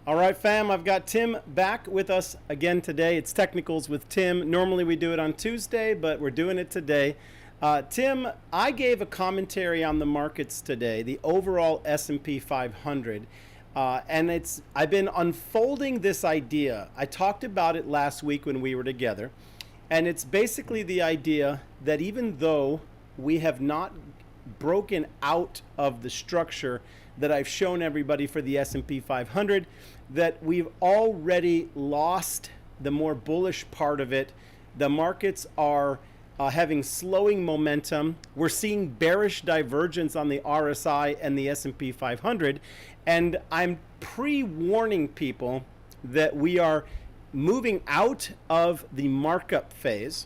All right, fam, I've got Tim back with us again today. It's Technicals with Tim. Normally we do it on Tuesday, but we're doing it today. Tim, I gave a commentary on the markets today, the overall S&P 500, and I've been unfolding this idea. I talked about it last week when we were together, and it's basically the idea that even though we have not broken out of the structure that I've shown everybody for the S&P 500, that we've already lost the more bullish part of it. The markets are having slowing momentum. We're seeing bearish divergence on the RSI and the S&P 500, and I'm pre-warning people that we are moving out of the markup phase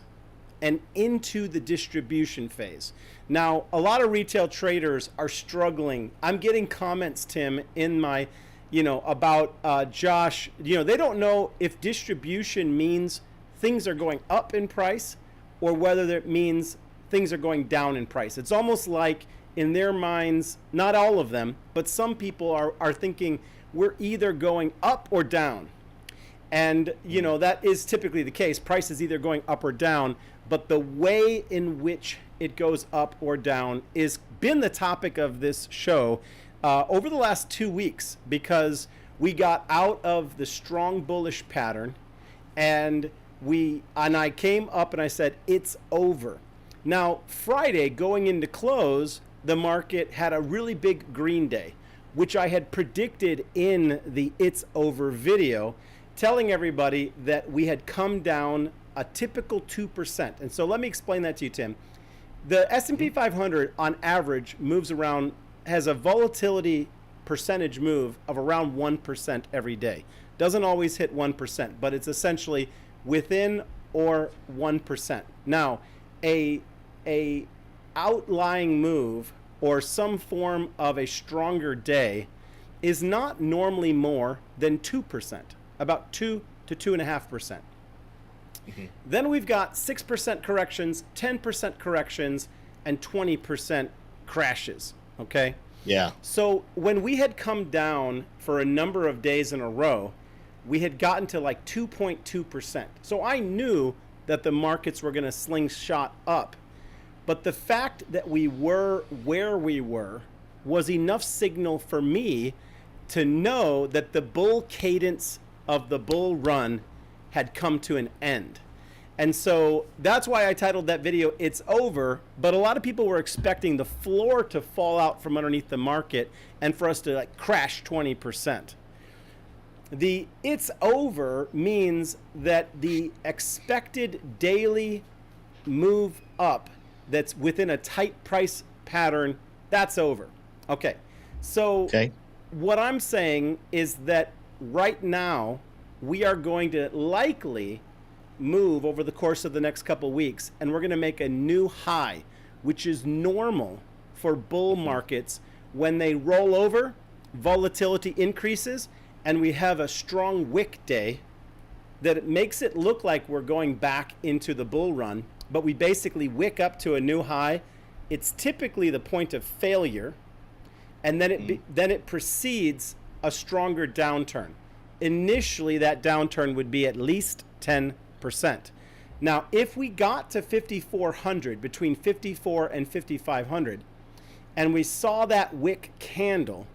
and into the distribution phase. Now, a lot of retail traders are struggling. I'm getting comments, Tim, in my, about Josh. They don't know if distribution means things are going up in price or whether it means things are going down in price. It's almost like in their minds, not all of them, but some people are thinking we're either going up or down. And, that is typically the case. Price is either going up or down, but the way in which it goes up or down is been the topic of this show over the last 2 weeks, because we got out of the strong bullish pattern and I came up and I said, it's over. Now, Friday going into close, the market had a really big green day, which I had predicted in the It's Over video, telling everybody that we had come down a typical 2%. And so let me explain that to you, Tim. The S&P 500 on average moves around, has a volatility percentage move of around 1% every day. Doesn't always hit 1%, but it's essentially within or 1%. Now, a outlying move or some form of a stronger day is not normally more than 2%, about 2 to 2.5%. Then we've got 6% corrections, 10% corrections, and 20% crashes, okay? Yeah. So when we had come down for a number of days in a row, we had gotten to like 2.2%. So I knew that the markets were going to slingshot up. But the fact that we were where we were was enough signal for me to know that the bull cadence of the bull run had come to an end. And so that's why I titled that video, It's Over. But a lot of people were expecting the floor to fall out from underneath the market and for us to crash 20%. The It's Over means that the expected daily move up that's within a tight price pattern, that's over. Okay. So what I'm saying is that right now, we are going to likely move over the course of the next couple weeks, and we're going to make a new high, which is normal for bull markets. When they roll over, volatility increases, and we have a strong wick day that it makes it look like we're going back into the bull run, but we basically wick up to a new high. It's typically the point of failure, and then it precedes a stronger downturn. Initially, that downturn would be at least 10%. Now, if we got to 5,400, between 54 and 5,500, and we saw that wick candle,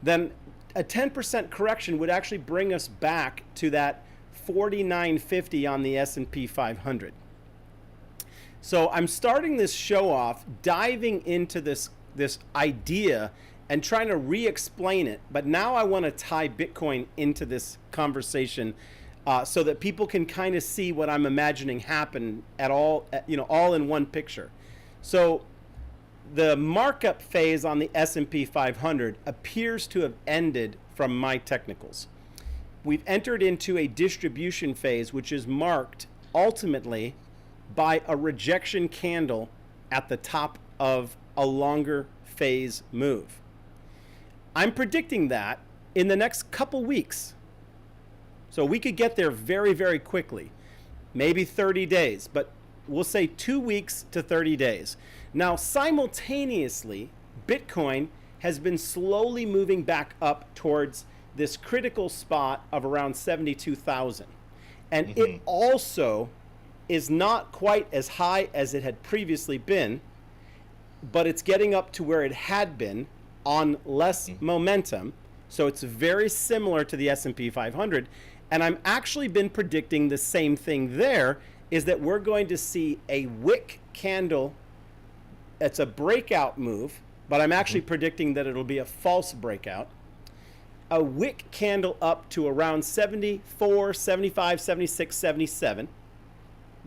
then a 10% correction would actually bring us back to that 4950 on the S&P 500. So I'm starting this show off diving into this idea and trying to re-explain it. But now I want to tie Bitcoin into this conversation so that people can kind of see what I'm imagining happen all in one picture. So the markup phase on the S&P 500 appears to have ended from my technicals. We've entered into a distribution phase, which is marked ultimately by a rejection candle at the top of a longer phase move. I'm predicting that in the next couple weeks. So we could get there very, very quickly, maybe 30 days, but we'll say 2 weeks to 30 days. Now, simultaneously, Bitcoin has been slowly moving back up towards this critical spot of around 72,000. And it also is not quite as high as it had previously been, but it's getting up to where it had been on less momentum. So it's very similar to the S&P 500. And I'm actually been predicting the same thing there, is that we're going to see a wick candle. It's a breakout move, but I'm actually predicting that it'll be a false breakout. A wick candle up to around 74, 75, 76, 77.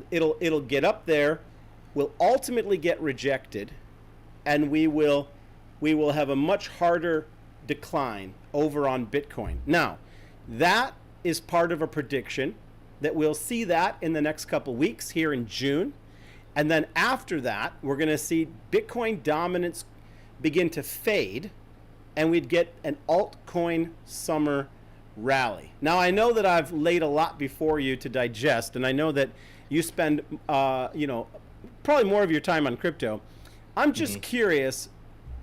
It'll get up there, will ultimately get rejected, and we will have a much harder decline over on Bitcoin. Now, that is part of a prediction that we'll see that in the next couple weeks here in June. And then after that, we're going to see Bitcoin dominance begin to fade, and we'd get an altcoin summer rally. Now, I know that I've laid a lot before you to digest, and I know that you spend, probably more of your time on crypto. I'm just curious,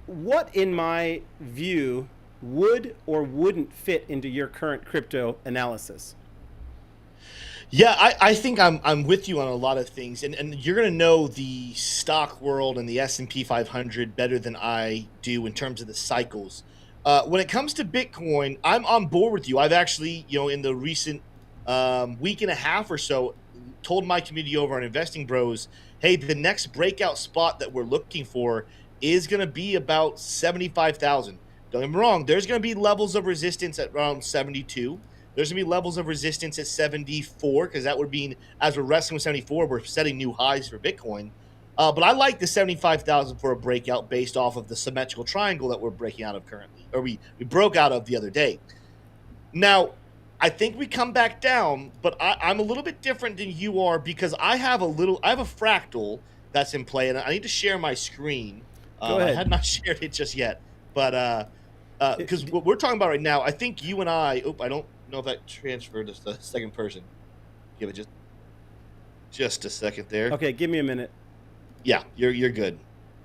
what in my view would or wouldn't fit into your current crypto analysis? Yeah, I think I'm with you on a lot of things, and you're going to know the stock world and the S&P 500 better than I do in terms of the cycles. When it comes to Bitcoin, I'm on board with you. I've actually, in the recent week and a half or so, told my community over on Investing Bros, hey, the next breakout spot that we're looking for is going to be about 75,000. Don't get me wrong, there's going to be levels of resistance at around 72. There's going to be levels of resistance at 74, because that would mean, as we're wrestling with 74, we're setting new highs for Bitcoin. But I like the 75,000 for a breakout based off of the symmetrical triangle that we're breaking out of currently, or we broke out of the other day. Now, I think we come back down, but I'm a little bit different than you are, because I have a fractal that's in play, and I need to share my screen. Go ahead. I had not shared it just yet, but because what we're talking about right now, I think you and I don't know if that transferred to the second person. Give it just a second there. Okay, give me a minute. Yeah, you're good.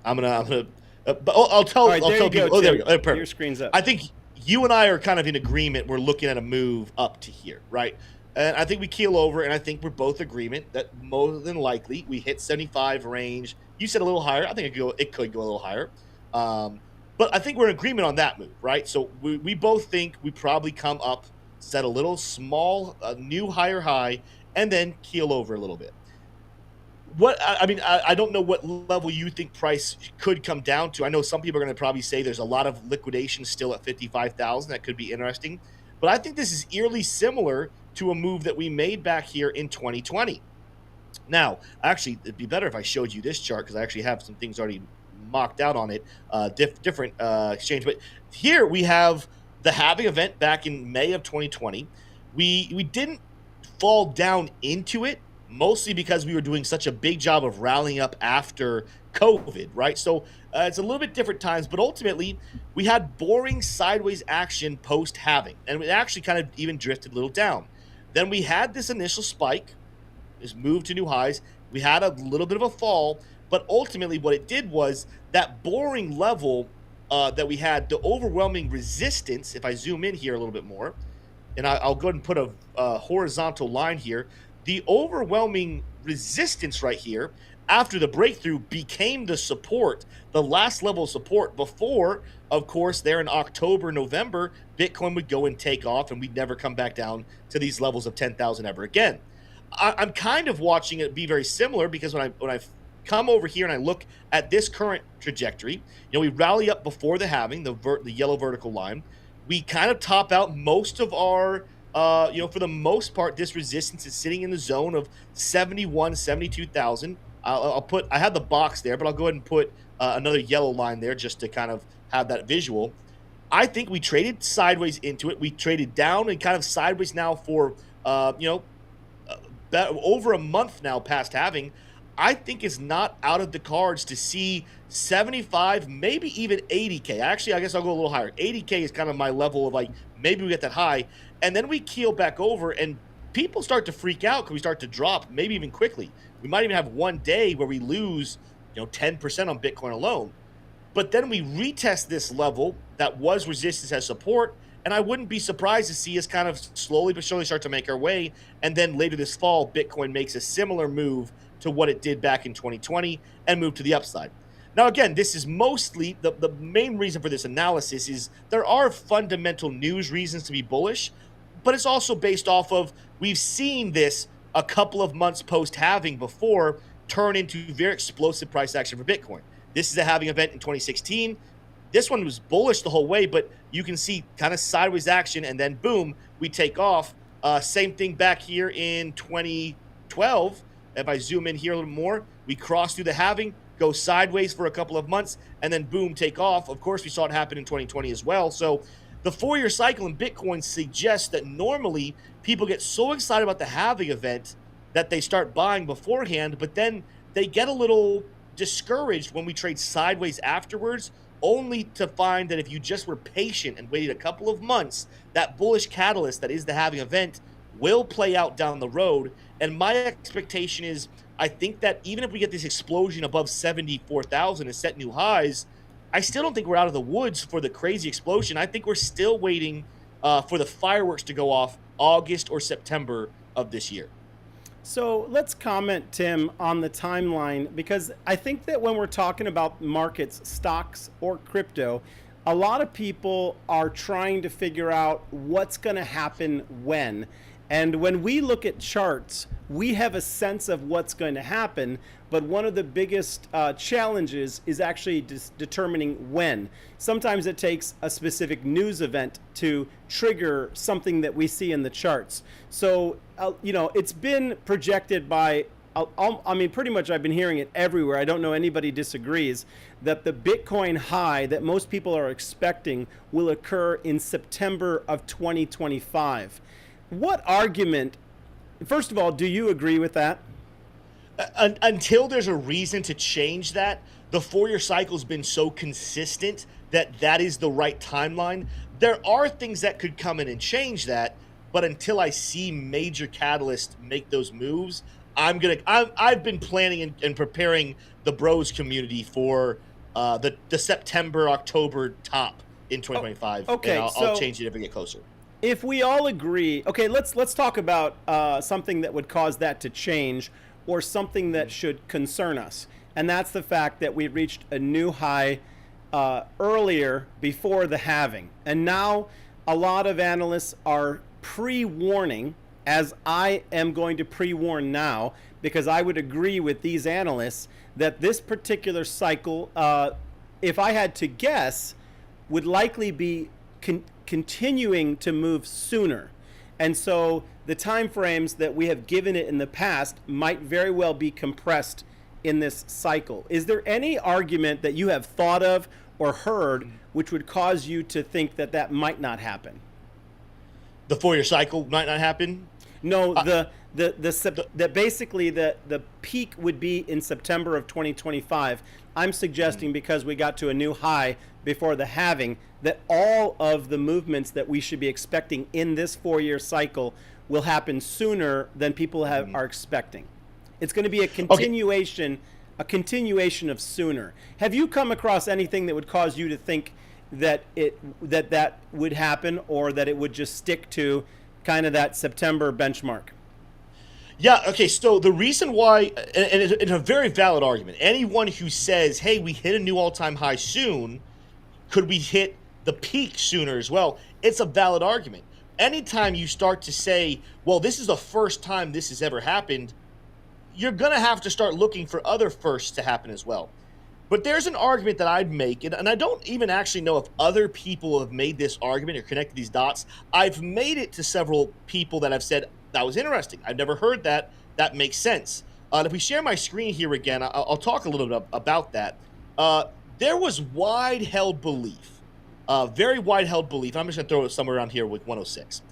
I'm gonna. But I'll tell. Right, I'll tell people. Oh, there we go. Perfect. Your screen's up. I think you and I are kind of in agreement. We're looking at a move up to here, right? And I think we keel over, and I think we're both agreement that more than likely we hit 75 range. You said a little higher. I think it could go a little higher. But I think we're in agreement on that move, right? So we both think we probably come up, set a little small, new higher high, and then keel over a little bit. I don't know what level you think price could come down to. I know some people are going to probably say there's a lot of liquidation still at 55,000. That could be interesting. But I think this is eerily similar to a move that we made back here in 2020. Now, actually, it'd be better if I showed you this chart, because I actually have some things already mocked out on it, different exchange. But here we have the halving event back in May of 2020. We didn't fall down into it, mostly because we were doing such a big job of rallying up after COVID, right? So it's a little bit different times, but ultimately we had boring sideways action post halving, and it actually kind of even drifted a little down. Then we had this initial spike, this move to new highs. We had a little bit of a fall, but ultimately what it did was that boring level that we had, the overwhelming resistance, if I zoom in here a little bit more, and I'll go ahead and put a horizontal line here, the overwhelming resistance right here after the breakthrough became the support, the last level of support before, of course, there in October, November, Bitcoin would go and take off, and we'd never come back down to these levels of 10,000 ever again. I'm kind of watching it be very similar, because when I come over here and I look at this current trajectory, we rally up before the halving, the yellow vertical line. We kind of top out most of our, for the most part, this resistance is sitting in the zone of 71, 72,000. I have the box there, but I'll go ahead and put another yellow line there just to kind of have that visual. I think we traded sideways into it. We traded down and kind of sideways now for, over a month now past halving. I think it's not out of the cards to see 75, maybe even 80K. Actually, I guess I'll go a little higher. 80K is kind of my level of, like, maybe we get that high, and then we keel back over, and people start to freak out because we start to drop, maybe even quickly. We might even have one day where we lose, 10% on Bitcoin alone. But then we retest this level that was resistance as support, and I wouldn't be surprised to see us kind of slowly but surely start to make our way. And then later this fall, Bitcoin makes a similar move to what it did back in 2020 and move to the upside. Now, again, this is mostly the main reason for this analysis is there are fundamental news reasons to be bullish, but it's also based off of we've seen this a couple of months post-halving before turn into very explosive price action for Bitcoin. This is a halving event in 2016. This one was bullish the whole way, but you can see kind of sideways action, and then boom, we take off. Same thing back here in 2012. If I zoom in here a little more, we cross through the halving, go sideways for a couple of months, and then boom, take off. Of course, we saw it happen in 2020 as well. So the 4-year cycle in Bitcoin suggests that normally people get so excited about the halving event that they start buying beforehand, but then they get a little discouraged when we trade sideways afterwards, only to find that if you just were patient and waited a couple of months, that bullish catalyst that is the halving event will play out down the road. And my expectation is, I think that even if we get this explosion above 74,000 and set new highs, I still don't think we're out of the woods for the crazy explosion. I think we're still waiting for the fireworks to go off August or September of this year. So let's comment, Tim, on the timeline, because I think that when we're talking about markets, stocks or crypto, a lot of people are trying to figure out what's going to happen when. And when we look at charts, we have a sense of what's going to happen, but one of the biggest challenges is actually determining when. Sometimes it takes a specific news event to trigger something that we see in the charts. So, it's been projected by, pretty much I've been hearing it everywhere. I don't know anybody disagrees that the Bitcoin high that most people are expecting will occur in September of 2025. What argument, first of all, do you agree with that? Until there's a reason to change that, the 4-year cycle has been so consistent that that is the right timeline. There are things that could come in and change that, but until I see major catalysts make those moves, I've been planning and preparing the bros community for the September, October top in 2025. Okay, and I'll change it if we get closer. If we all agree, okay, let's talk about something that would cause that to change, or something that should concern us, and that's the fact that we reached a new high earlier before the halving, and now a lot of analysts are pre-warning, as I am going to pre-warn now, because I would agree with these analysts that this particular cycle, if I had to guess, would likely be continuing to move sooner. And so the time frames that we have given it in the past might very well be compressed in this cycle. Is there any argument that you have thought of or heard which would cause you to think that that might not happen? The 4-year cycle might not happen? No, that basically the peak would be in September of 2025. I'm suggesting because we got to a new high before the halving, that all of the movements that we should be expecting in this 4-year cycle will happen sooner than people are expecting. It's going to be a continuation, of sooner. Have you come across anything that would cause you to think that that would happen, or that it would just stick to kind of that September benchmark? Yeah, okay, so the reason why, and it's a very valid argument, anyone who says, hey, we hit a new all-time high soon, could we hit the peak sooner as well? It's a valid argument. Anytime you start to say, well, this is the first time this has ever happened, you're going to have to start looking for other firsts to happen as well. But there's an argument that I'd make, and I don't even actually know if other people have made this argument or connected these dots. I've made it to several people that have said, that was interesting. I've never heard that. That makes sense. If we share my screen here again, I'll talk a little bit about that. There was wide-held belief, very wide-held belief. I'm just going to throw it somewhere around here with 106.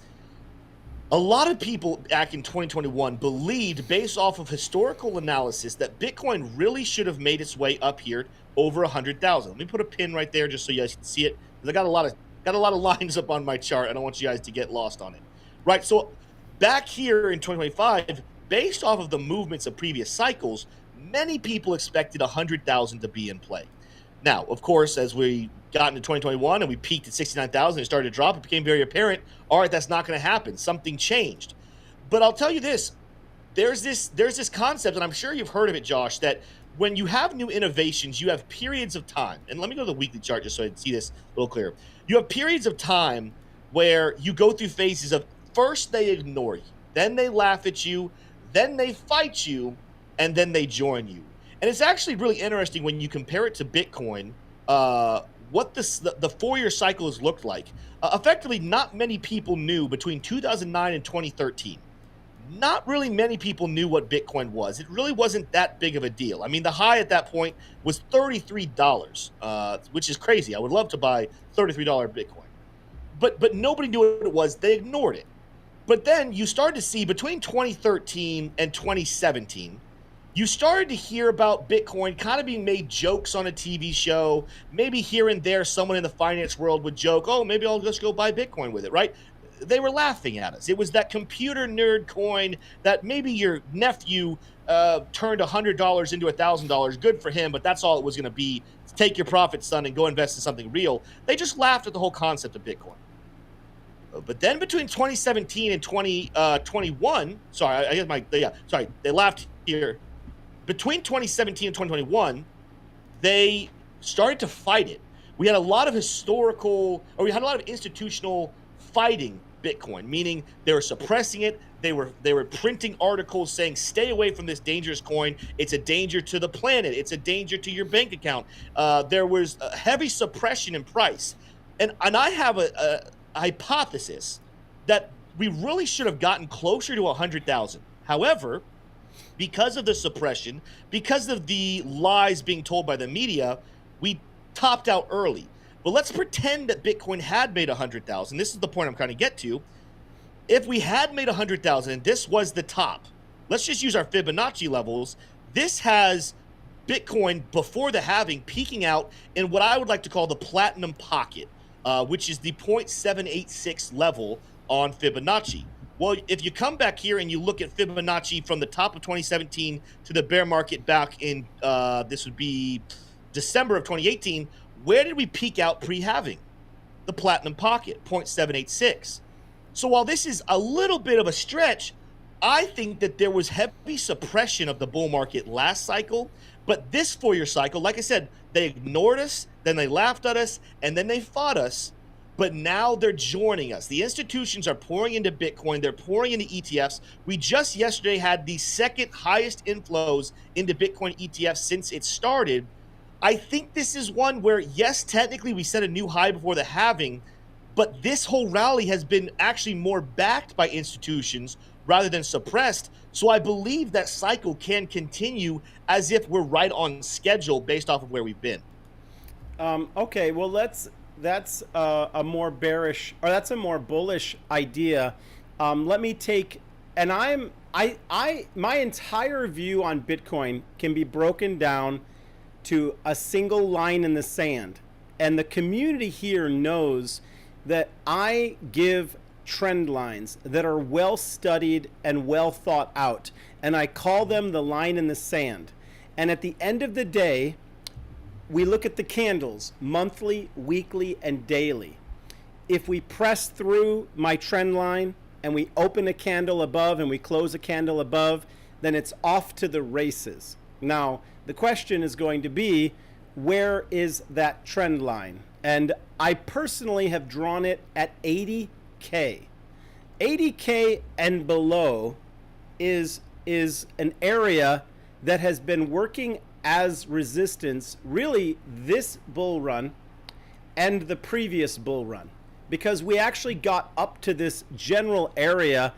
A lot of people back in 2021 believed, based off of historical analysis, that Bitcoin really should have made its way up here over 100,000. Let me put a pin right there just so you guys can see it, because I got a lot of lines up on my chart. I don't want you guys to get lost on it. Right, so back here in 2025, based off of the movements of previous cycles, many people expected 100,000 to be in play. Now, of course, as we got into 2021 and we peaked at 69,000 and started to drop, it became very apparent, all right, that's not going to happen. Something changed. But I'll tell you this, there's this concept, and I'm sure you've heard of it, Josh, that when you have new innovations, you have periods of time. And let me go to the weekly chart just so I can see this a little clearer. You have periods of time where you go through phases of first they ignore you, then they laugh at you, then they fight you, and then they join you. And it's actually really interesting when you compare it to Bitcoin, what the 4-year cycle has looked like. Effectively, not many people knew between 2009 and 2013. Not really many people knew what Bitcoin was. It really wasn't that big of a deal. I mean, the high at that point was $33, which is crazy. I would love to buy $33 Bitcoin. But nobody knew what it was. They ignored it. But then you started to see between 2013 and 2017, you started to hear about Bitcoin kind of being made jokes on a TV show. Maybe here and there, someone in the finance world would joke, oh, maybe I'll just go buy Bitcoin with it, right? They were laughing at us. It was that computer nerd coin that maybe your nephew turned $100 into $1,000. Good for him, but that's all it was going to be. Take your profits, son, and go invest in something real. They just laughed at the whole concept of Bitcoin. But then between 2017 and 2021, they laughed here. Between 2017 and 2021, they started to fight it. We had a lot of institutional fighting Bitcoin, meaning they were suppressing it. They were printing articles saying, stay away from this dangerous coin. It's a danger to the planet. It's a danger to your bank account. There was a heavy suppression in price. And I have a hypothesis that we really should have gotten closer to 100,000. However, because of the suppression, because of the lies being told by the media, we topped out early. But let's pretend that Bitcoin had made 100,000. This is the point I'm trying to get to. If we had made 100,000 and this was the top, let's just use our Fibonacci levels. This has Bitcoin before the halving peaking out in what I would like to call the platinum pocket, which is the 0.786 level on Fibonacci. Well, if you come back here and you look at Fibonacci from the top of 2017 to the bear market back in, this would be December of 2018, where did we peak out pre-halving? The platinum pocket, 0.786. So while this is a little bit of a stretch, I think that there was heavy suppression of the bull market last cycle, but this 4-year cycle, like I said, they ignored us, then they laughed at us, and then they fought us, but now they're joining us. The institutions are pouring into Bitcoin, they're pouring into ETFs. We just yesterday had the second highest inflows into Bitcoin ETFs since it started. I think this is one where, yes, technically we set a new high before the halving, but this whole rally has been actually more backed by institutions rather than suppressed. So I believe that cycle can continue as if we're right on schedule based off of where we've been. Okay, well, that's a more bearish, or that's a more bullish idea. Let me take, and my entire view on Bitcoin can be broken down to a single line in the sand. And the community here knows that I give trend lines that are well studied and well thought out. And I call them the line in the sand. And at the end of the day, we look at the candles monthly, weekly, and daily. If we press through my trend line and we open a candle above and we close a candle above, then it's off to the races. Now, the question is going to be, where is that trend line? And I personally have drawn it at 80K. 80K and below is an area that has been working as resistance really this bull run and the previous bull run, because we actually got up to this general area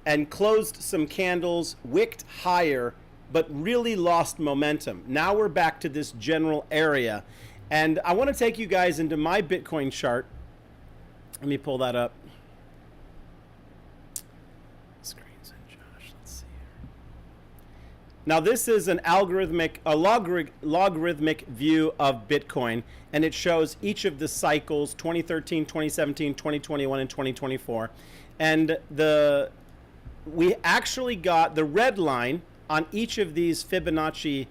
and closed some candles, wicked higher, but really lost momentum. Now we're back to this general area. And I want to take you guys into my Bitcoin chart. Let me pull that up. Screens and Josh, let's see here. Now this is an logarithmic view of Bitcoin, and it shows each of the cycles, 2013, 2017, 2021, and 2024. And we actually got the red line on each of these Fibonacci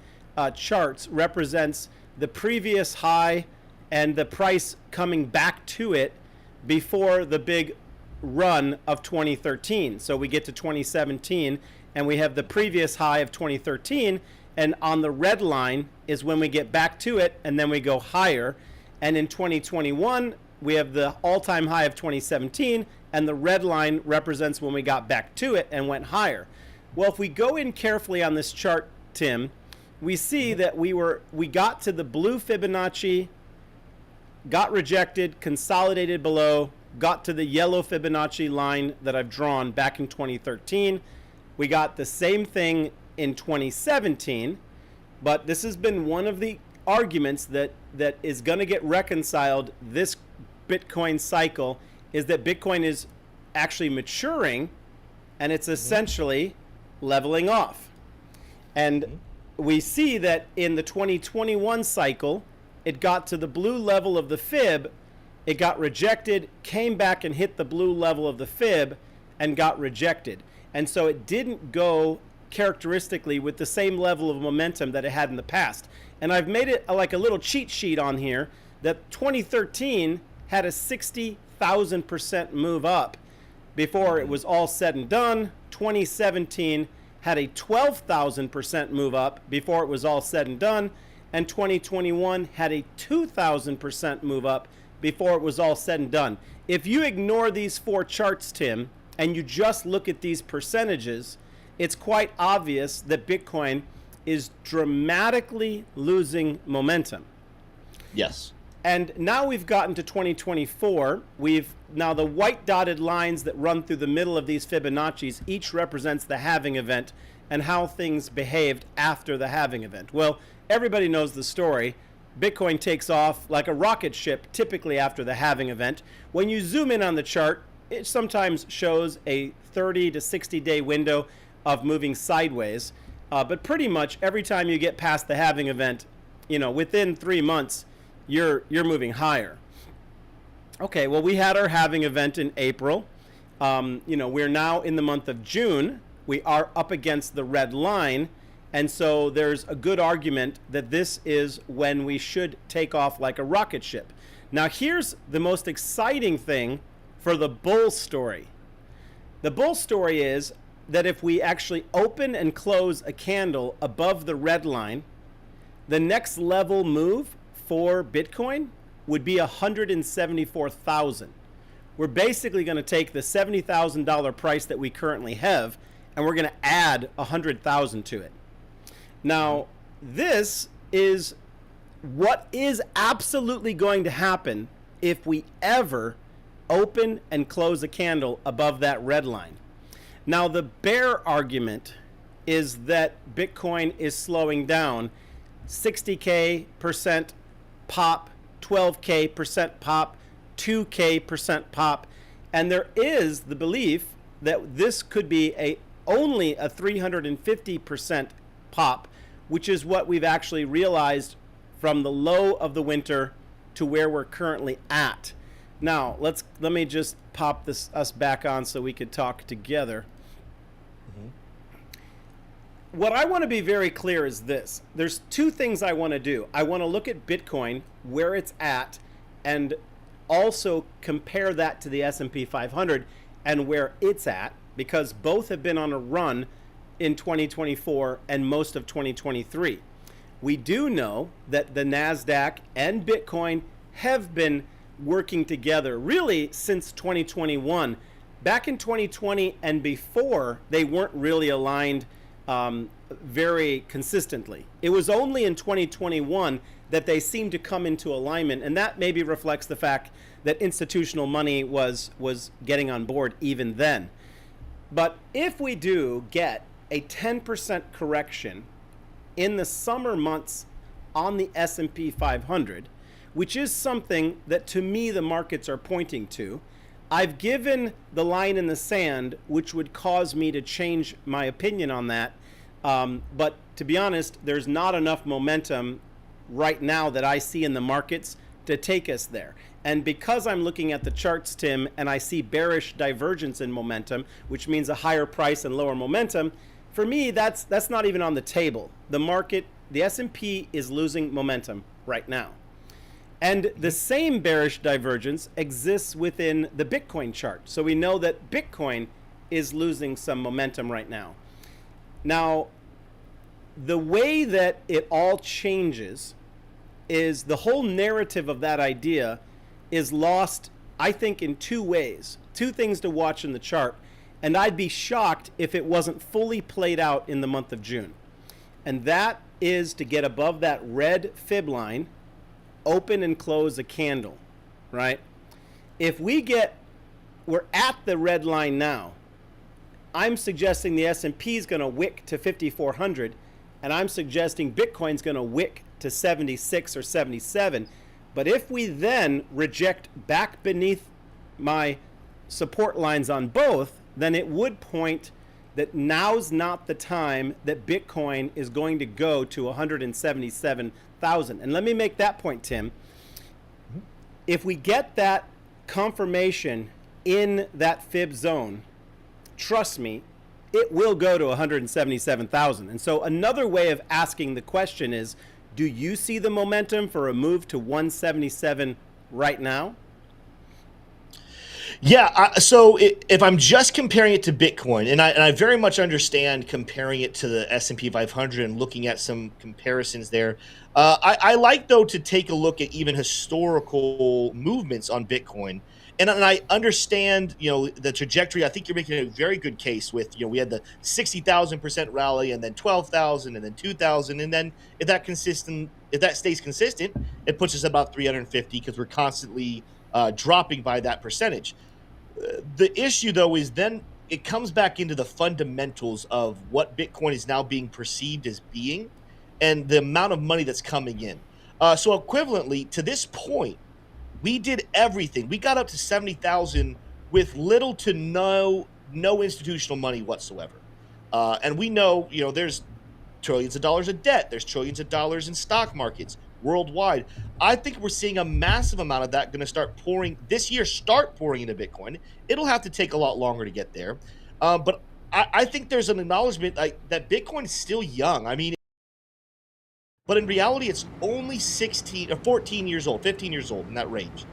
charts represents the previous high and the price coming back to it before the big run of 2013. So we get to 2017 and we have the previous high of 2013, and on the red line is when we get back to it and then we go higher. And in 2021 we have the all-time high of 2017, and the red line represents when we got back to it and went higher. Well, if we go in carefully on this chart, Tim, we see that we got to the blue Fibonacci, got rejected, consolidated below, got to the yellow Fibonacci line that I've drawn back in 2013. We got the same thing in 2017, but this has been one of the arguments that is going to get reconciled this Bitcoin cycle, is that Bitcoin is actually maturing and it's essentially leveling off. And we see that in the 2021 cycle, it got to the blue level of the fib, it got rejected, came back and hit the blue level of the fib and got rejected. And so it didn't go characteristically with the same level of momentum that it had in the past. And I've made it like a little cheat sheet on here that 2013 had a 60,000% move up before it was all said and done. 2017 had a 12,000% move up before it was all said and done. And 2021 had a 2,000% move up before it was all said and done. If you ignore these four charts, Tim, and you just look at these percentages, it's quite obvious that Bitcoin is dramatically losing momentum. Yes. And now we've gotten to 2024. Now the white dotted lines that run through the middle of these Fibonacci's each represents the halving event and how things behaved after the halving event. Well, everybody knows the story. Bitcoin takes off like a rocket ship typically after the halving event. When you zoom in on the chart, it sometimes shows a 30 to 60 day window of moving sideways. But pretty much every time you get past the halving event, within 3 months, you're moving higher. Okay, well, we had our halving event in April. We're now in the month of June. We are up against the red line. And so there's a good argument that this is when we should take off like a rocket ship. Now, here's the most exciting thing for the bull story. The bull story is that if we actually open and close a candle above the red line, the next level move for Bitcoin would be 174,000. We're basically going to take the $70,000 price that we currently have, and we're going to add 100,000 to it. Now, this is what is absolutely going to happen if we ever open and close a candle above that red line. Now, the bear argument is that Bitcoin is slowing down. 60K% pop, 12K% pop, 2K% pop. And there is the belief that this could be only a 350% pop, which is what we've actually realized from the low of the winter to where we're currently at. Now, let me just pop us back on so we could talk together. What I want to be very clear is this. There's two things I want to do. I want to look at Bitcoin, where it's at, and also compare that to the S&P 500 and where it's at, because both have been on a run in 2024 and most of 2023. We do know that the NASDAQ and Bitcoin have been working together really since 2021. Back in 2020 and before, they weren't really aligned very consistently. It was only in 2021 that they seemed to come into alignment, and that maybe reflects the fact that institutional money was getting on board even then. But if we do get a 10% correction in the summer months on the S&P 500, which is something that to me the markets are pointing to, I've given the line in the sand, which would cause me to change my opinion on that. But to be honest, there's not enough momentum right now that I see in the markets to take us there. And because I'm looking at the charts, Tim, and I see bearish divergence in momentum, which means a higher price and lower momentum, for me, that's not even on the table. The market, the S&P is losing momentum right now. And the same bearish divergence exists within the Bitcoin chart. So we know that Bitcoin is losing some momentum right now. Now, the way that it all changes is the whole narrative of that idea is lost, I think, in two ways. Two things to watch in the chart. And I'd be shocked if it wasn't fully played out in the month of June. And that is to get above that red fib line, open and close a candle, right? If we're at the red line now, I'm suggesting the S&P is going to wick to 5,400, and I'm suggesting Bitcoin's going to wick to 76 or 77. But if we then reject back beneath my support lines on both, then it would point that now's not the time that Bitcoin is going to go to 177,000. And let me make that point, Tim. If we get that confirmation in that fib zone, trust me, it will go to 177,000. And so another way of asking the question is, do you see the momentum for a move to 177 right now? Yeah, so if I'm just comparing it to Bitcoin, and I very much understand comparing it to the S&P 500 and looking at some comparisons there, I like, though, to take a look at even historical movements on Bitcoin. And I understand, the trajectory. I think you're making a very good case with, we had the 60,000% rally, and then 12,000, and then 2,000, and then if that stays consistent, it puts us about 350 because we're constantly dropping by that percentage. The issue, though, is then it comes back into the fundamentals of what Bitcoin is now being perceived as being, and the amount of money that's coming in. So equivalently to this point, we did everything. We got up to 70,000 with little to no institutional money whatsoever. And we know, there's trillions of dollars of debt. There's trillions of dollars in stock markets worldwide. I think we're seeing a massive amount of that going to start pouring this year, into Bitcoin. It'll have to take a lot longer to get there. But I think there's an acknowledgement that Bitcoin is still young. I mean, but in reality, it's only 16 or 14 years old, 15 years old, in that range.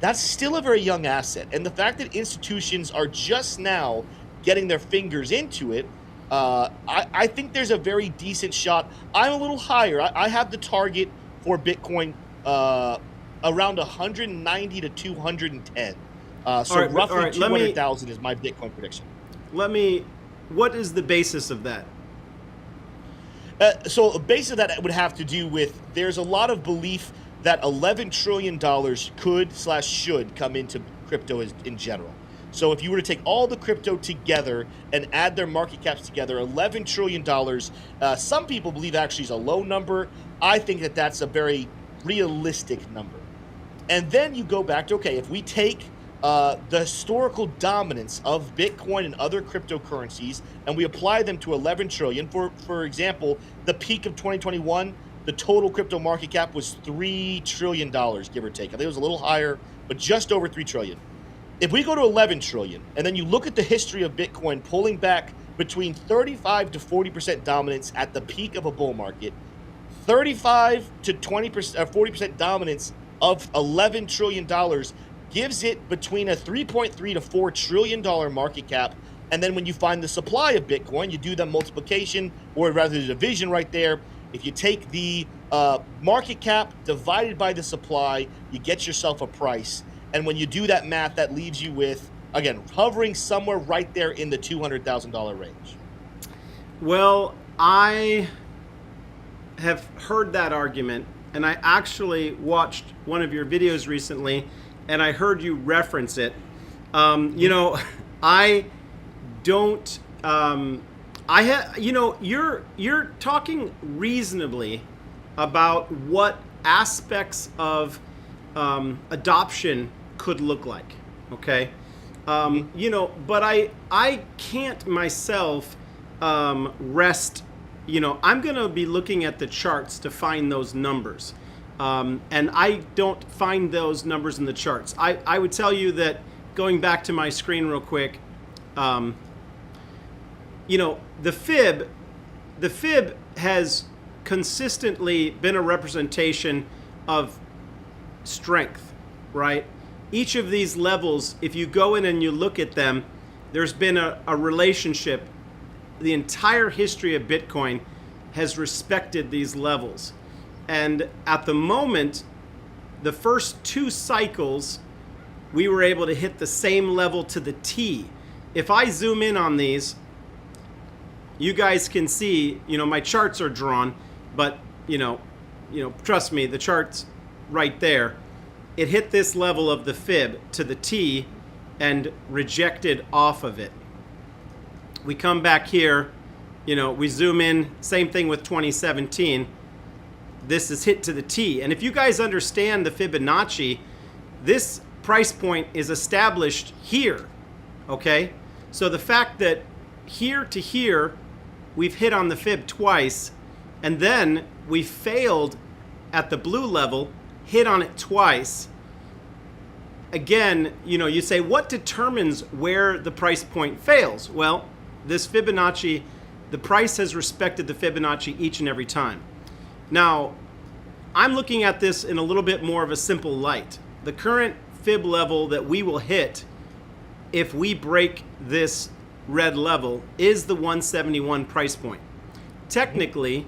That's still a very young asset. And the fact that institutions are just now getting their fingers into it, I think there's a very decent shot. I'm a little higher. I have the target for Bitcoin around 190 to 210. So roughly 200,000 is my Bitcoin prediction. What is the basis of that? So the base of that would have to do with there's a lot of belief that $11 trillion could/should come into crypto in general. So if you were to take all the crypto together and add their market caps together, $11 trillion, some people believe actually is a low number. I think that that's a very realistic number. And then you go back to, okay, if we take the historical dominance of Bitcoin and other cryptocurrencies, and we apply them to 11 trillion. For example, the peak of 2021, the total crypto market cap was $3 trillion, give or take. I think it was a little higher, but just over 3 trillion. If we go to 11 trillion, and then you look at the history of Bitcoin pulling back between 35 to 40% dominance at the peak of a bull market, 35 to 20% or 40% dominance of $11 trillion gives it between a $3.3 to $4 trillion market cap. And then when you find the supply of Bitcoin, you do the multiplication, or rather the division right there. If you take the market cap divided by the supply, you get yourself a price. And when you do that math, that leaves you with, again, hovering somewhere right there in the $200,000 range. Well, I have heard that argument, and I actually watched one of your videos recently, and I heard you reference it. I don't. You're talking reasonably about what aspects of adoption could look like. Okay, but I can't myself rest. I'm going to be looking at the charts to find those numbers. And I don't find those numbers in the charts. I would tell you that, going back to my screen real quick, the fib has consistently been a representation of strength, right? Each of these levels, if you go in and you look at them, there's been a relationship. The entire history of Bitcoin has respected these levels. And at the moment, the first 2 cycles, we were able to hit the same level to the T. If I zoom in on these, you guys can see, my charts are drawn, but trust me, the chart's right there. It hit this level of the fib to the T and rejected off of it. We come back here, we zoom in, same thing with 2017. This is hit to the T. And if you guys understand the Fibonacci, this price point is established here, okay? So the fact that here to here, we've hit on the fib twice, and then we failed at the blue level, hit on it twice. Again, you say, what determines where the price point fails? Well, this Fibonacci, the price has respected the Fibonacci each and every time. Now, I'm looking at this in a little bit more of a simple light. The current fib level that we will hit if we break this red level is the 171 price point. Technically,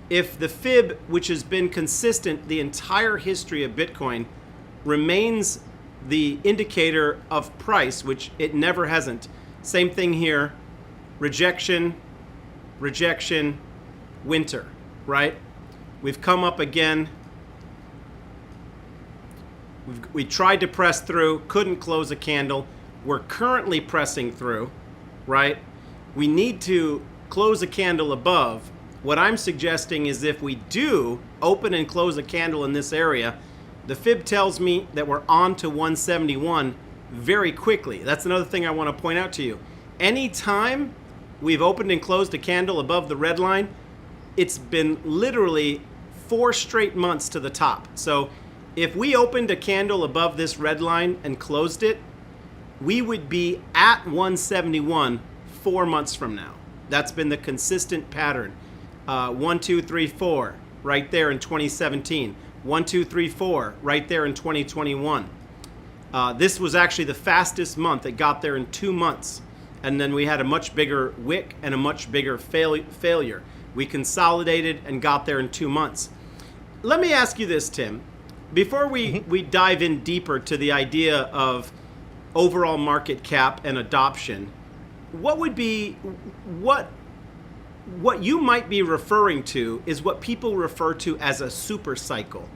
if the fib, which has been consistent the entire history of Bitcoin, remains the indicator of price, which it never hasn't. Same thing here, rejection, rejection, winter, right? We've come up again. We tried to press through, couldn't close a candle. We're currently pressing through, right? We need to close a candle above. What I'm suggesting is if we do open and close a candle in this area, the fib tells me that we're on to 171 very quickly. That's another thing I want to point out to you. Anytime we've opened and closed a candle above the red line, it's been literally 4 straight months to the top. So if we opened a candle above this red line and closed it, we would be at 171 4 months from now. That's been the consistent pattern. 1, 2, 3, 4, right there in 2017. 1, 2, 3, 4, right there in 2021. This was actually the fastest month. It got there in 2 months. And then we had a much bigger wick and a much bigger failure. We consolidated and got there in 2 months. Let me ask you this, Tim. Before we dive in deeper to the idea of overall market cap and adoption, what would be, what you might be referring to is what people refer to as a super cycle.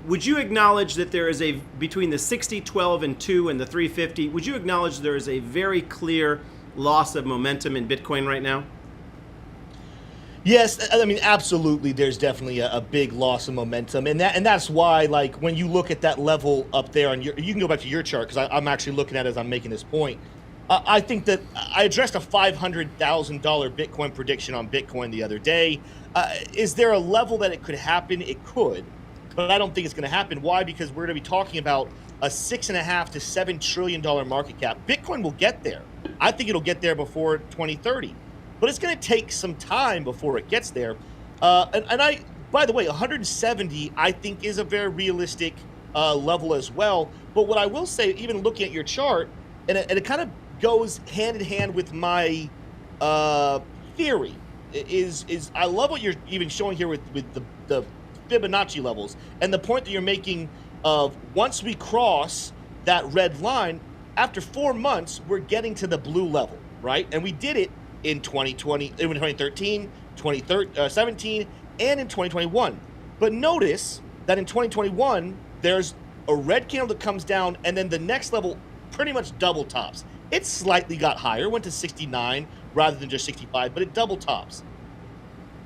Would you acknowledge that there is between the 60, 12, and 2 and the 350, would you acknowledge there is a very clear loss of momentum in Bitcoin right now? Yes, I mean, absolutely. There's definitely a big loss of momentum, and that's why, like, when you look at that level up there, and you can go back to your chart because I'm actually looking at it as I'm making this point. I think that I addressed a $500,000 Bitcoin prediction on Bitcoin the other day. Is there a level that it could happen? It could, but I don't think it's going to happen. Why? Because we're going to be talking about a $6.5 to $7 trillion market cap. Bitcoin will get there. I think it'll get there before 2030. But it's going to take some time before it gets there. And I, by the way, 170, I think, is a very realistic level as well. But what I will say, even looking at your chart, and it kind of goes hand in hand with my theory, is I love what you're even showing here with the Fibonacci levels. And the point that you're making of once we cross that red line, after 4 months, we're getting to the blue level, right? And we did it in 2020, in 2013, 2017, and in 2021. But notice that in 2021, there's a red candle that comes down, and then the next level pretty much double tops. It slightly got higher, went to 69 rather than just 65, but it double tops.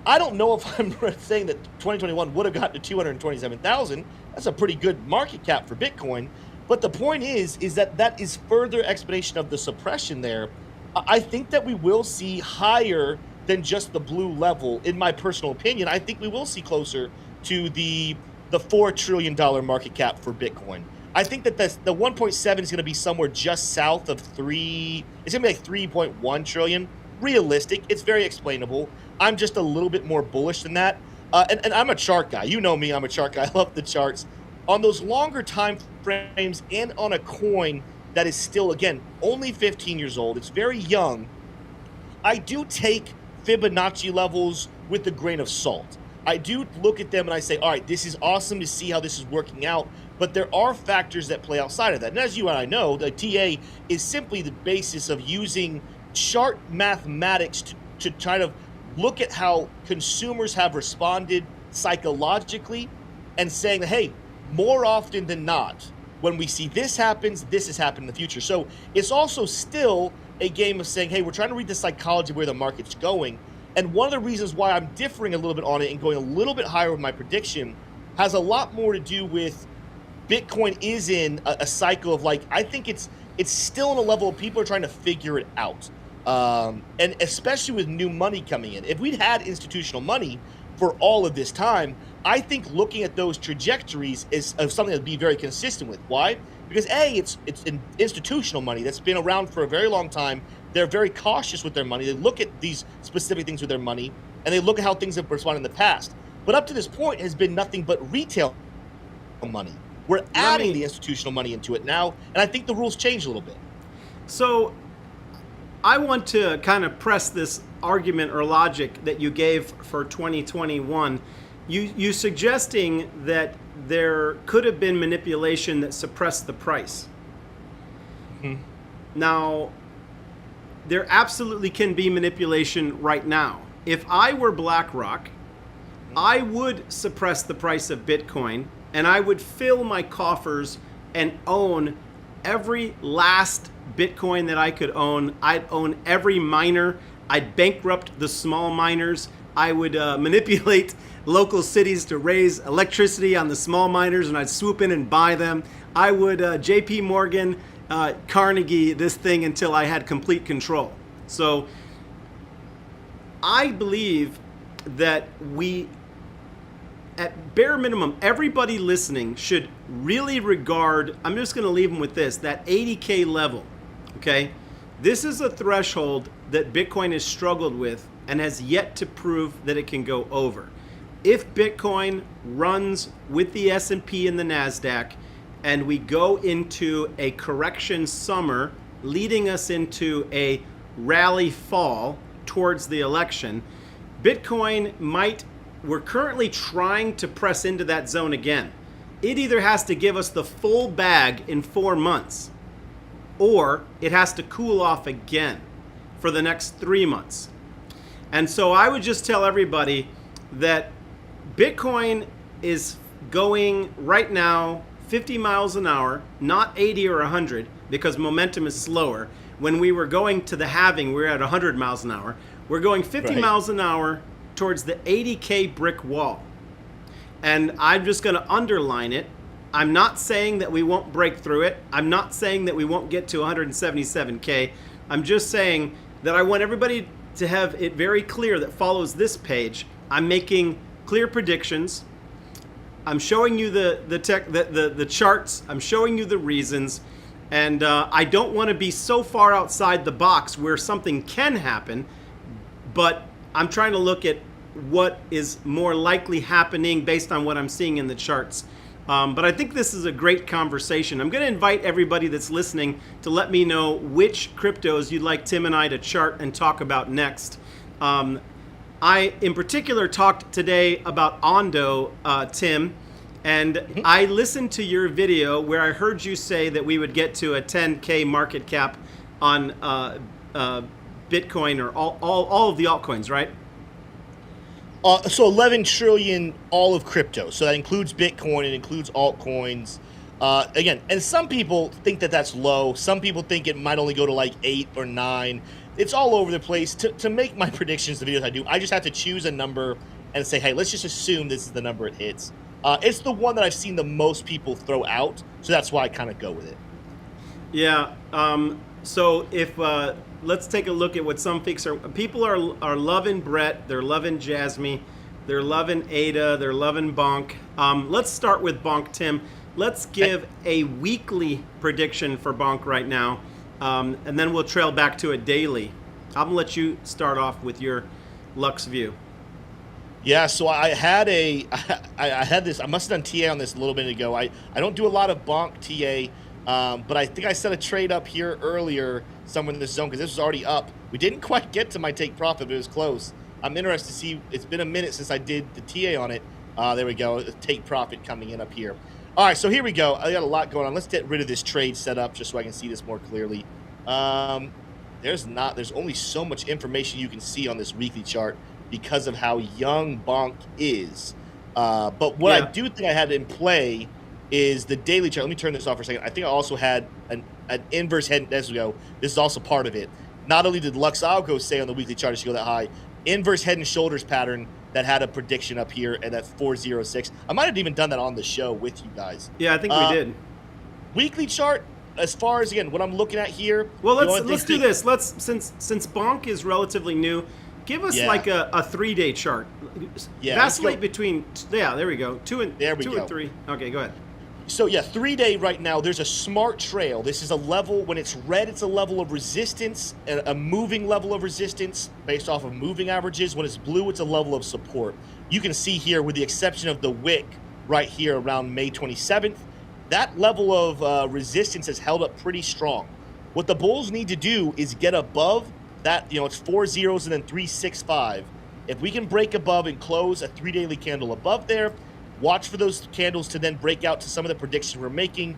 I don't know if I'm saying that 2021 would have gotten to 227,000. That's a pretty good market cap for Bitcoin. But the point is that is further explanation of the suppression there. I think that we will see higher than just the blue level. In my personal opinion, I think we will see closer to the $4 trillion market cap for Bitcoin. I think that the 1.7 is going to be somewhere just south of 3. It's going to be like 3.1 trillion. Realistic. It's very explainable. I'm just a little bit more bullish than that. And I'm a chart guy. You know me, I'm a chart guy. I love the charts. On those longer time frames and on a coin that is still, again, only 15 years old, it's very young, I do take Fibonacci levels with a grain of salt. I do look at them and I say, all right, this is awesome to see how this is working out, but there are factors that play outside of that. And as you and I know, the TA is simply the basis of using chart mathematics to try to look at how consumers have responded psychologically and saying that, hey, more often than not, when we see this happens, this has happened in the future. So it's also still a game of saying, hey, we're trying to read the psychology of where the market's going. And one of the reasons why I'm differing a little bit on it and going a little bit higher with my prediction has a lot more to do with Bitcoin is in a cycle of, like, I think it's still in a level of people are trying to figure it out. And especially with new money coming in. If we'd had institutional money for all of this time, I think looking at those trajectories is of something to be very consistent with. Why? Because A, it's institutional money that's been around for a very long time. They're very cautious with their money. They look at these specific things with their money, and they look at how things have responded in the past. But up to this point, it has been nothing but retail money. We're adding the institutional money into it now, and I think the rules change a little bit. So I want to kind of press this argument or logic that you gave for 2021. You suggesting that there could have been manipulation that suppressed the price. Mm-hmm. Now, there absolutely can be manipulation right now. If I were BlackRock, I would suppress the price of Bitcoin, and I would fill my coffers and own every last Bitcoin that I could own. I'd own every miner. I'd bankrupt the small miners. I would manipulate local cities to raise electricity on the small miners, and I'd swoop in and buy them. I would JP Morgan, Carnegie this thing until I had complete control. So I believe that we, at bare minimum, everybody listening should really regard, I'm just going to leave them with this, that 80K level, okay? This is a threshold that Bitcoin has struggled with and has yet to prove that it can go over. If Bitcoin runs with the S&P and the NASDAQ and we go into a correction summer leading us into a rally fall towards the election, Bitcoin might, we're currently trying to press into that zone again. It either has to give us the full bag in 4 months, or it has to cool off again for the next 3 months. And so I would just tell everybody that Bitcoin is going right now 50 miles an hour, not 80 or 100, because momentum is slower. When we were going to the halving, we were at 100 miles an hour. We're going 50 miles an hour towards the 80K brick wall. And I'm just going to underline it. I'm not saying that we won't break through it. I'm not saying that we won't get to 177K. I'm just saying that I want everybody to have it very clear that follows this page. I'm making clear predictions. I'm showing you the charts. I'm showing you the reasons. And I don't want to be so far outside the box where something can happen, but I'm trying to look at what is more likely happening based on what I'm seeing in the charts. But I think this is a great conversation. I'm going to invite everybody that's listening to let me know which cryptos you'd like Tim and I to chart and talk about next. I, in particular, talked today about Ondo, Tim, and I listened to your video where I heard you say that we would get to a 10K market cap on Bitcoin or all of the altcoins, right? So 11 trillion, all of crypto. So that includes Bitcoin, it includes altcoins. Again, and some people think that that's low. Some people think it might only go to like 8 or 9. It's all over the place. To make my predictions, the videos I do, I just have to choose a number and say, hey, let's just assume this is the number it hits. It's the one that I've seen the most people throw out, so that's why I kind of go with it. Yeah. So if let's take a look at what some people are loving Brett, they're loving Jasmine, they're loving Ada, they're loving Bonk. Let's start with Bonk, Tim. Let's give a weekly prediction for Bonk right now, and then we'll trail back to a daily. I'm gonna let you start off with your Lux view. Yeah, so I had a, I had this. I must have done TA on this a little bit ago. I don't do a lot of bonk TA, but I think I set a trade up here earlier, somewhere in this zone, because this was already up. We didn't quite get to my take profit, but it was close. I'm interested to see. It's been a minute since I did the TA on it. There we go. Take profit coming in up here. All right, so here we go. I got a lot going on. Let's get rid of this trade setup just so I can see this more clearly. There's only so much information you can see on this weekly chart because of how young bonk is. But what I do think I had in play is the daily chart. Let me turn this off for a second. I think I also had an inverse head. As we go, this is also part of it. Not only did Lux Algo say on the weekly chart it should go that high, inverse head and shoulders pattern that had a prediction up here and at 406. I might have even done that on the show with you guys. Yeah, I think we did. Weekly chart, as far as, again, what I'm looking at here. Well, let's do this. Since bonk is relatively new, give us like a 3-day chart. Yeah, vacillate between there we go. 2 and 3. Okay, go ahead. So yeah, 3-day right now, there's a smart trail. This is a level, when it's red, it's a level of resistance, a moving level of resistance based off of moving averages. When it's blue, it's a level of support. You can see here, with the exception of the wick right here around May 27th, that level of resistance has held up pretty strong. What the bulls need to do is get above that, it's 4 zeros and then 365. If we can break above and close a 3-daily candle above there, watch for those candles to then break out to some of the predictions we're making,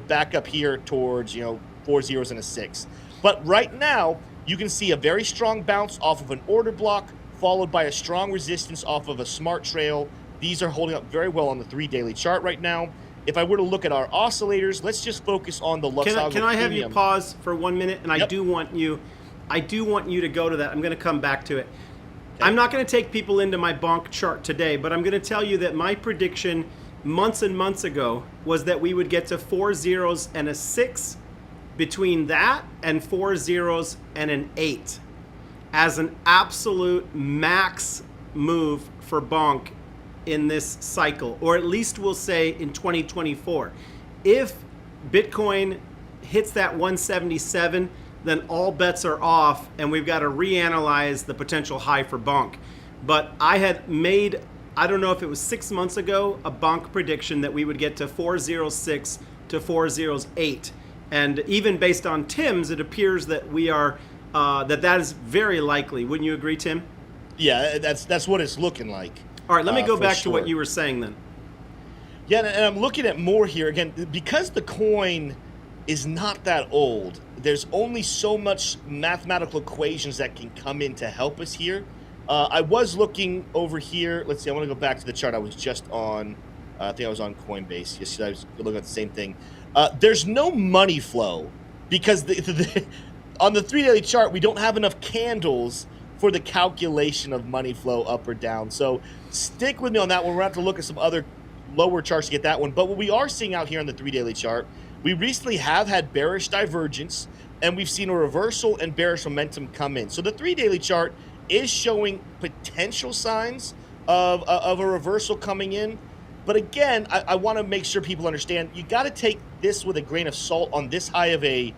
back up here towards, 4 zeros and a 6. But right now, you can see a very strong bounce off of an order block, followed by a strong resistance off of a smart trail. These are holding up very well on the 3-daily chart right now. If I were to look at our oscillators, let's just focus on the Lux Algo. Can I have you pause for 1 minute? And I do want you to go to that. I'm going to come back to it. I'm not going to take people into my bonk chart today, but I'm going to tell you that my prediction months and months ago was that we would get to 4 zeros and a 6, between that and 4 zeros and an 8 as an absolute max move for bonk in this cycle, or at least we'll say in 2024. If Bitcoin hits that 177, then all bets are off and we've got to reanalyze the potential high for bonk. But I had made, I don't know if it was 6 months ago, a bonk prediction that we would get to 406 to 408. And even based on Tim's, it appears that we are, that is very likely. Wouldn't you agree, Tim? Yeah, that's what it's looking like. All right, let me go back to what you were saying then. Yeah, and I'm looking at more here. Again, because the coin is not that old, there's only so much mathematical equations that can come in to help us here. I was looking over here. Let's see, I want to go back to the chart I was just on. I think I was on Coinbase. Yes, I was looking at the same thing. There's no money flow because on the 3-daily chart, we don't have enough candles for the calculation of money flow up or down. So stick with me on that one. We're going to have to look at some other lower charts to get that one. But what we are seeing out here on the 3-daily chart, we recently have had bearish divergence, and we've seen a reversal and bearish momentum come in. So the 3-daily chart is showing potential signs of a reversal coming in. But again, I want to make sure people understand, you got to take this with a grain of salt on this high of a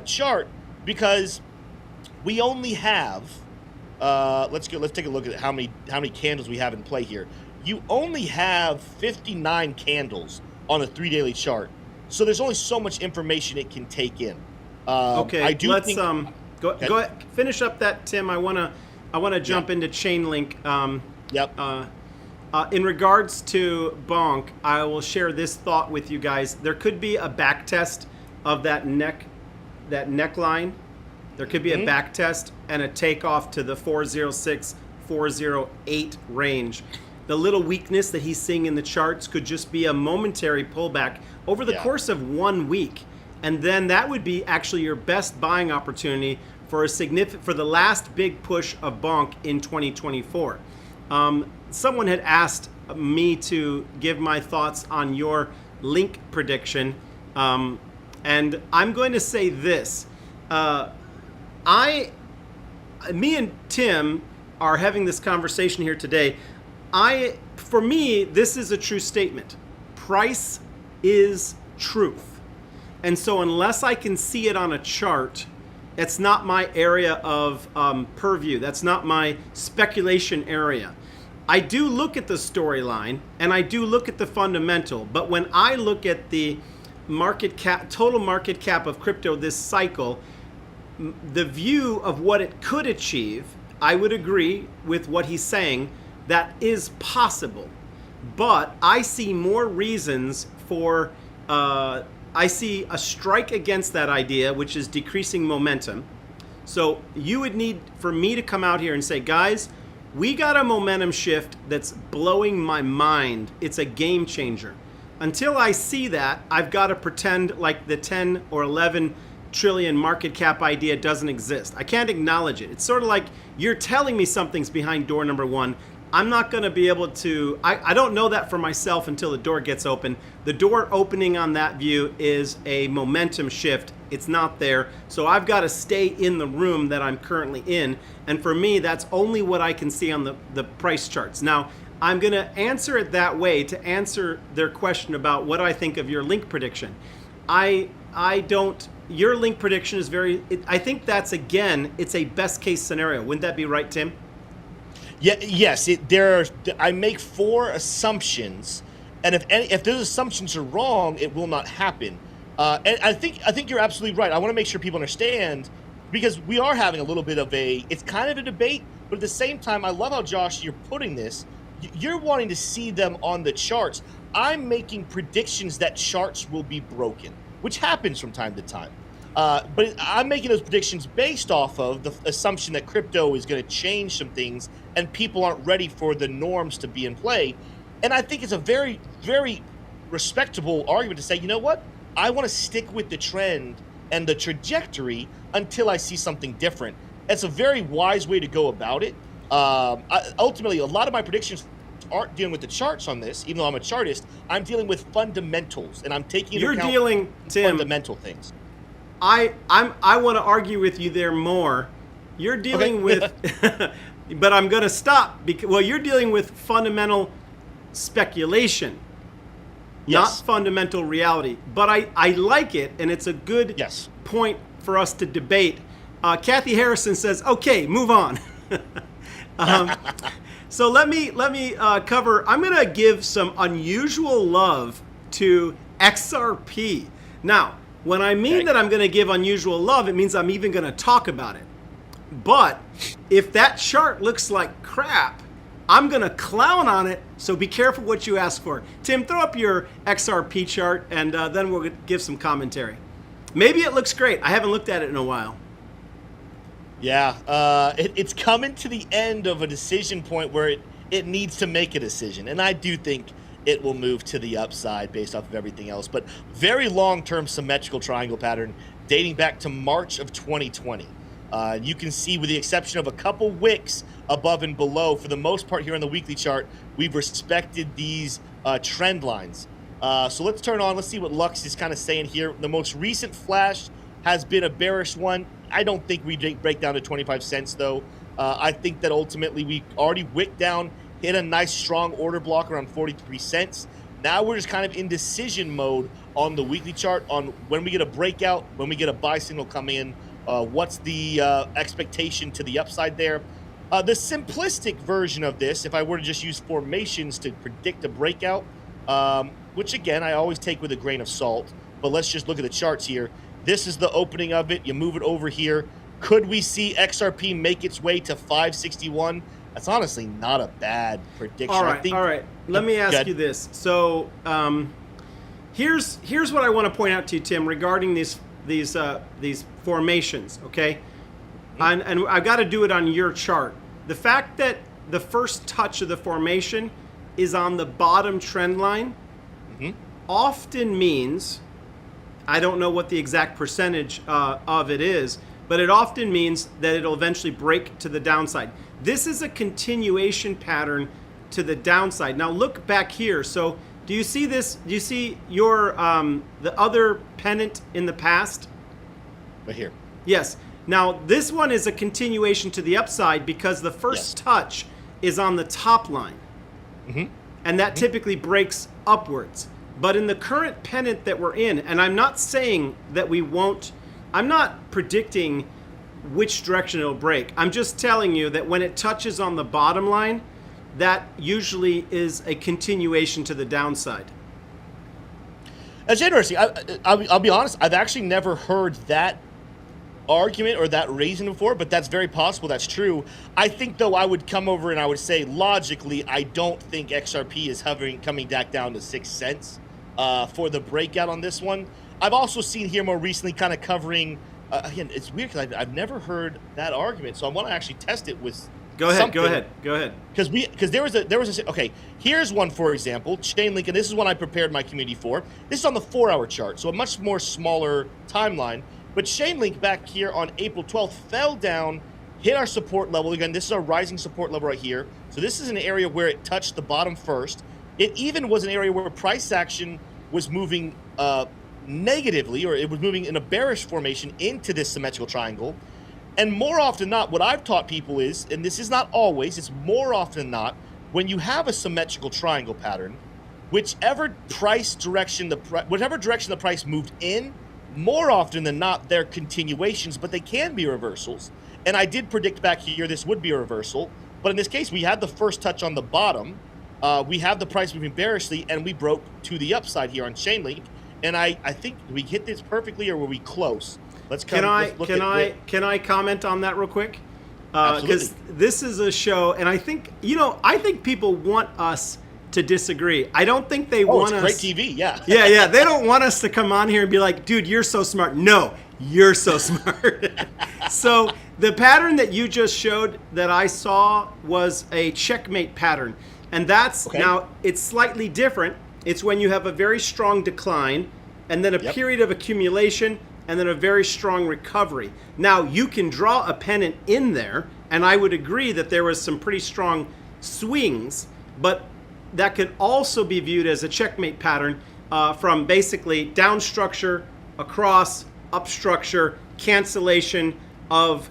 chart, because we only have, let's take a look at how many candles we have in play here. You only have 59 candles on a 3-daily chart. So there's only so much information it can take in. Okay, let's go ahead, finish up that, Tim. I wanna jump into Chainlink. In regards to bonk, I will share this thought with you guys. There could be a back test of that neckline. There could be a back test and a takeoff to the 406, 408 range. The little weakness that he's seeing in the charts could just be a momentary pullback over the course of 1 week. And then that would be actually your best buying opportunity for the last big push of bonk in 2024. Someone had asked me to give my thoughts on your link prediction. And I'm going to say this. Me and Tim are having this conversation here today. For me, this is a true statement. Price is truth. And so unless I can see it on a chart, it's not my area of purview. That's not my speculation area. I do look at the storyline and I do look at the fundamental, but when I look at the market cap, total market cap of crypto this cycle, the view of what it could achieve, I would agree with what he's saying, that is possible. But I see more reasons for, I see a strike against that idea, which is decreasing momentum. So you would need for me to come out here and say, guys, we got a momentum shift that's blowing my mind. It's a game changer. Until I see that, I've got to pretend like the 10 or 11 trillion market cap idea doesn't exist. I can't acknowledge it. It's sort of like you're telling me something's behind door number one. I'm not going to be able to, I don't know that for myself until the door gets open. The door opening on that view is a momentum shift. It's not there. So I've got to stay in the room that I'm currently in. And for me, that's only what I can see on the price charts. Now, I'm going to answer it that way to answer their question about what I think of your link prediction. I don't, your link prediction is I think that's, again, it's a best case scenario. Wouldn't that be right, Tim? Yeah, yes. I make 4 assumptions, and if those assumptions are wrong, it will not happen. And I think you're absolutely right. I want to make sure people understand, because we are having a little bit of it's kind of a debate, but at the same time, I love how, Josh, you're putting this. You're wanting to see them on the charts. I'm making predictions that charts will be broken, which happens from time to time. But I'm making those predictions based off of the assumption that crypto is going to change some things and people aren't ready for the norms to be in play. And I think it's a very, very respectable argument to say, you know what? I want to stick with the trend and the trajectory until I see something different. It's a very wise way to go about it. Ultimately, a lot of my predictions aren't dealing with the charts on this, even though I'm a chartist. I'm dealing with fundamentals, and I'm taking into account fundamental things. I want to argue with you there more. You're dealing with, but I'm going to stop because you're dealing with fundamental speculation, not fundamental reality. But I like it, and it's a good point for us to debate. Kathy Harrison says, "Okay, move on." So let me cover. I'm going to give some unusual love to XRP now. When I mean that I'm going to give unusual love, it means I'm even going to talk about it. But if that chart looks like crap, I'm going to clown on it. So be careful what you ask for. Tim, throw up your XRP chart, and then we'll give some commentary. Maybe it looks great. I haven't looked at it in a while. Yeah, it's coming to the end of a decision point where it needs to make a decision. And I do think it will move to the upside based off of everything else. But very long-term symmetrical triangle pattern dating back to March of 2020. You can see, with the exception of a couple wicks above and below, for the most part here on the weekly chart, we've respected these trend lines. So let's turn on. Let's see what Lux is kind of saying here. The most recent flash has been a bearish one. I don't think we break down to 25 cents, though. I think that ultimately we already wicked down, hit a nice strong order block around 43 cents. Now we're just kind of in decision mode on the weekly chart on when we get a breakout, when we get a buy signal come in, what's the expectation to the upside there. The simplistic version of this, if I were to just use formations to predict a breakout, which again, I always take with a grain of salt, but let's just look at the charts here. This is the opening of it. You move it over here. Could we see XRP make its way to 561? That's honestly not a bad prediction. All right. Let me ask you this. So here's what I want to point out to you, Tim, regarding these formations. Okay, and I've got to do it on your chart. The fact that the first touch of the formation is on the bottom trend line often means, I don't know what the exact percentage of it is, but it often means that it'll eventually break to the downside. This is a continuation pattern to the downside. Now look back here. So do you see this? Do you see your the other pennant in the past? Right here. Yes. Now this one is a continuation to the upside because the first touch is on the top line. And that typically breaks upwards. But in the current pennant that we're in, and I'm not saying that we won't, I'm not predicting which direction it'll break. I'm just telling you that when it touches on the bottom line, that usually is a continuation to the downside. That's interesting. I'll be honest. I've actually never heard that argument or that reason before, but that's very possible. That's true. I think, though, I would come over and I would say, logically, I don't think XRP is coming back down to 6 cents for the breakout on this one. I've also seen here more recently kind of covering, again, it's weird because I've never heard that argument, so I want to actually test it with Go ahead. Because there was a okay, here's one, for example, Chainlink, and this is one I prepared my community for. This is on the 4-hour chart, so a much more smaller timeline. But Chainlink back here on April 12th fell down, hit our support level. Again, this is our rising support level right here. So this is an area where it touched the bottom first. It even was an area where price action was moving negatively, or it was moving in a bearish formation into this symmetrical triangle. And more often than not, what I've taught people is, and this is not always, it's more often than not, when you have a symmetrical triangle pattern, whichever direction the price moved in, more often than not, they're continuations, but they can be reversals. And I did predict back here this would be a reversal, but in this case, we had the first touch on the bottom. We have the price moving bearishly, and we broke to the upside here on Chainlink. And I think we hit this perfectly, or were we close? Can I comment on that real quick? Because this is a show, and I think people want us to disagree. I don't think they want us. Great TV, yeah. yeah. They don't want us to come on here and be like, dude, you're so smart. No, you're so smart. So the pattern that you just showed that I saw was a checkmate pattern, and that's now it's slightly different. It's when you have a very strong decline, and then a period of accumulation, and then a very strong recovery. Now, you can draw a pennant in there, and I would agree that there was some pretty strong swings, but that could also be viewed as a checkmate pattern from basically down structure, across, up structure, cancellation of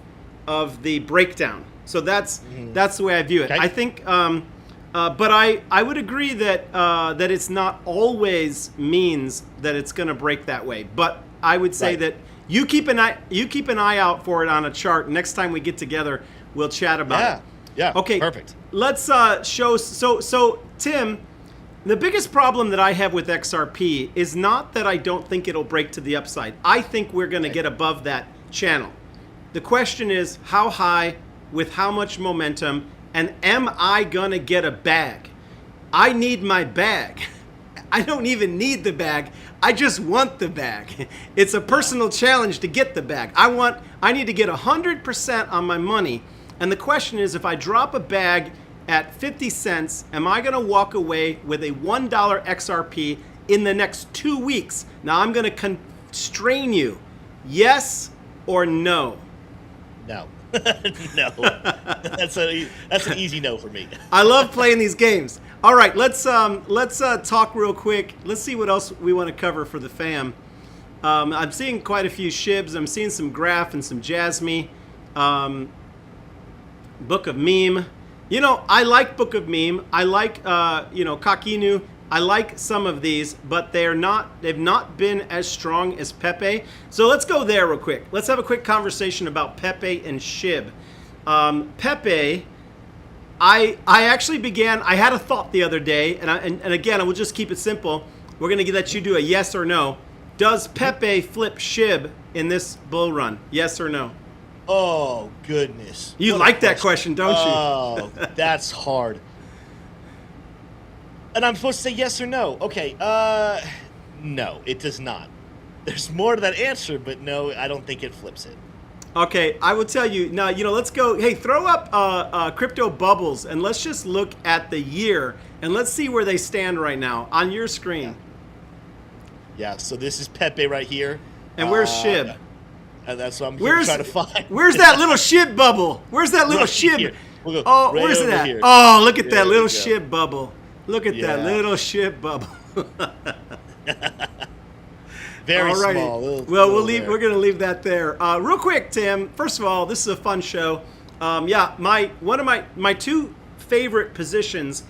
the breakdown. So that's the way I view it. I think, but I would agree that that it's not always means that it's going to break that way. But I would say that you keep an eye out for it on a chart. Next time we get together, we'll chat about it. Yeah. Okay. Perfect. Let's show. So Tim, the biggest problem that I have with XRP is not that I don't think it'll break to the upside. I think we're going to get above that channel. The question is how high, with how much momentum, and am I going to get a bag? I need my bag. I don't even need the bag. I just want the bag. It's a personal challenge to get the bag. I need to get 100% on my money. And the question is, if I drop a bag at 50 cents, am I going to walk away with a $1 XRP in the next 2 weeks? Now I'm going to constrain you. Yes or no? No. No. That's an easy no for me. I love playing these games. All right, let's talk real quick. Let's see what else we want to cover for the fam. I'm seeing quite a few SHIBs. I'm seeing some Graph and some Jasmy. Book of Meme. I like Book of Meme. I like Kakinu. I like some of these, but they've not been as strong as Pepe. So let's go there real quick. Let's have a quick conversation about Pepe and SHIB. Pepe, I actually I had a thought the other day, and again, I will just keep it simple. We're going to let you do a yes or no. Does Pepe flip SHIB in this bull run? Yes or no? Oh, goodness. You like that question, don't you? Oh, that's hard. And I'm supposed to say yes or no. Okay, no, it does not. There's more to that answer, but no, I don't think it flips it. Okay, I will tell you. Now, let's go. Hey, throw up crypto bubbles, and let's just look at the year, and let's see where they stand right now on your screen. Yeah, so this is Pepe right here. And where's SHIB? And that's what I'm trying to find. Where's that little SHIB bubble? Where's that little SHIB? We'll oh, right where's that? Here. Oh, look at that little SHIB bubble. Look at that little SHIB bubble. Very small. We're going to leave that there. Real quick, Tim. First of all, this is a fun show. One of my two favorite positions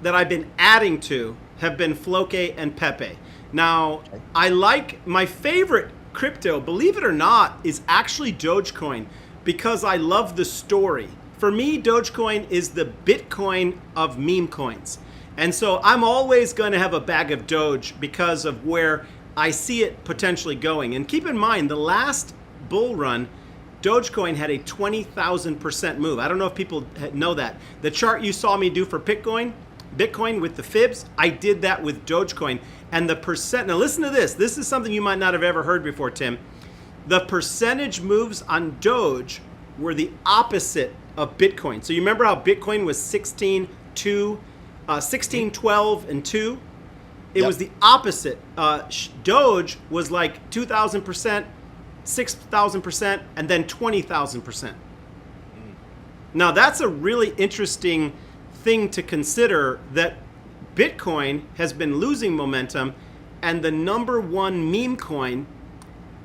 that I've been adding to have been Floke and Pepe. Now, I like my favorite crypto, believe it or not, is actually Dogecoin because I love the story. for me, Dogecoin is the Bitcoin of meme coins. And so I'm always going to have a bag of Doge because of where I see it potentially going. And keep in mind, the last bull run, Dogecoin had a 20,000% move. I don't know if people know that. The chart you saw me do for Bitcoin with the fibs, I did that with Dogecoin. And the percent, now listen to this. This is something you might not have ever heard before, Tim. The percentage moves on Doge were the opposite of Bitcoin. So you remember how Bitcoin was 16, 12, and 2? It was the opposite. Doge was like 2,000%, 6,000%, and then 20,000%. Now that's a really interesting thing to consider, that Bitcoin has been losing momentum, and the number one meme coin,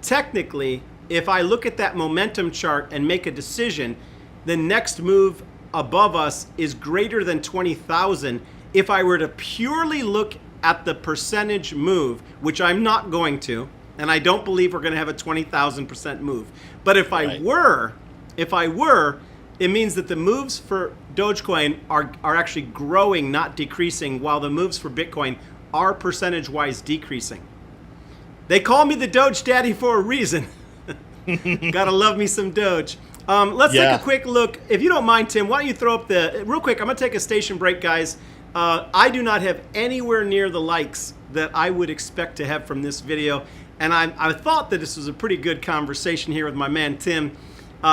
technically, if I look at that momentum chart and make a decision, the next move above us is greater than 20,000. If I were to purely look at the percentage move, which I'm not going to, and I don't believe we're going to have a 20,000% move. But if I were, it means that the moves for Dogecoin are actually growing, not decreasing, while the moves for Bitcoin are percentage-wise decreasing. They call me the Doge Daddy for a reason. Gotta love me some Doge. Let's take a quick look. If you don't mind, Tim, why don't you throw up real quick, I'm gonna take a station break, guys. I do not have anywhere near the likes that I would expect to have from this video. And I thought that this was a pretty good conversation here with my man, Tim.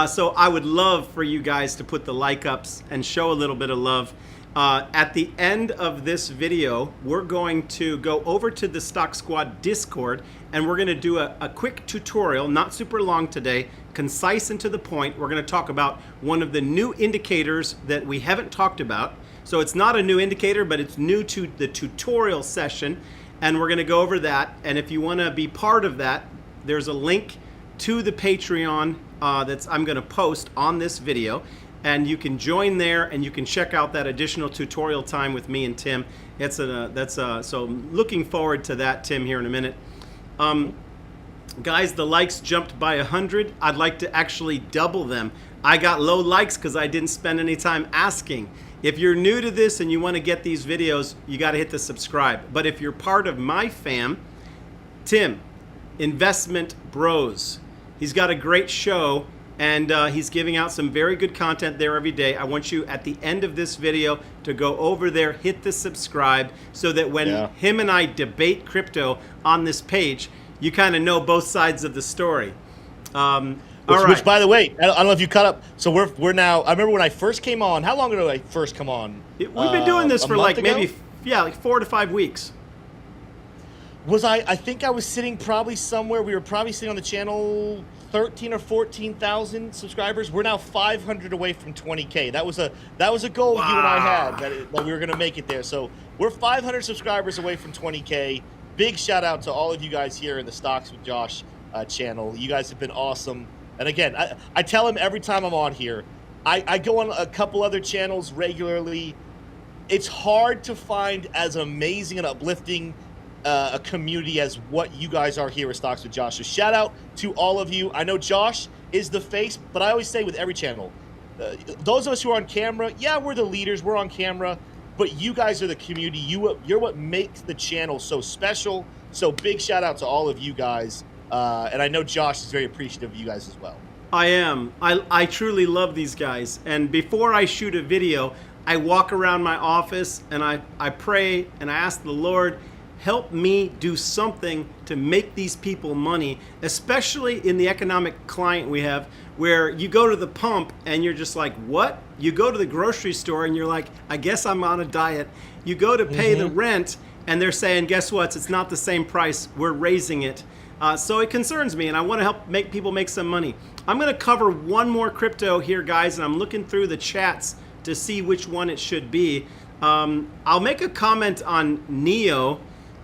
So I would love for you guys to put the like ups and show a little bit of love. At the end of this video, we're going to go over to the Stock Squad Discord, and we're going to do a quick tutorial, not super long today, concise and to the point. We're going to talk about one of the new indicators that we haven't talked about. So it's not a new indicator, but it's new to the tutorial session, and we're going to go over that. And if you want to be part of that, there's a link to the Patreon that's I'm going to post on this video. And you can join there, and you can check out that additional tutorial time with me and Tim. So looking forward to that, Tim, here in a minute. Guys, the likes jumped by 100. I'd like to actually double them. I got low likes because I didn't spend any time asking. If you're new to this and you want to get these videos, you got to hit the subscribe. But if you're part of my fam, Tim, Investment Bros, he's got a great show. And he's giving out some very good content there every day. I want you at the end of this video to go over there, hit the subscribe, so that when him and I debate crypto on this page, you kind of know both sides of the story. Which, by the way, I don't know if you caught up. So we're now. I remember when I first came on. How long ago did I first come on? We've been doing this for like maybe like 4 to 5 weeks. I think I was sitting probably somewhere. We were probably sitting on the channel 13 or 14,000 subscribers. We're now 500 away from 20K. That was a goal you and I had, that we were going to make it there. So we're 500 subscribers away from 20K. Big shout out to all of you guys here in the Stocks with Josh channel. You guys have been awesome. And again, I tell him every time I'm on here, I go on a couple other channels regularly. It's hard to find as amazing and uplifting a community as what you guys are here at Stocks with Josh. So shout out to all of you. I know Josh is the face, but I always say with every channel, those of us who are on camera, yeah, we're the leaders, we're on camera, but you guys are the community. You're what makes the channel so special. So big shout out to all of you guys. And I know Josh is very appreciative of you guys as well. I am. I truly love these guys. And before I shoot a video, I walk around my office and I pray and I ask the Lord, help me do something to make these people money, especially in the economic climate we have, where you go to the pump and you're just like, what? You go to the grocery store and you're like, I guess I'm on a diet. You go to pay the rent and they're saying, guess what? It's not the same price. We're raising it. So it concerns me, and I want to help make people make some money. I'm going to cover one more crypto here, guys, and I'm looking through the chats to see which one it should be. I'll make a comment on NEO.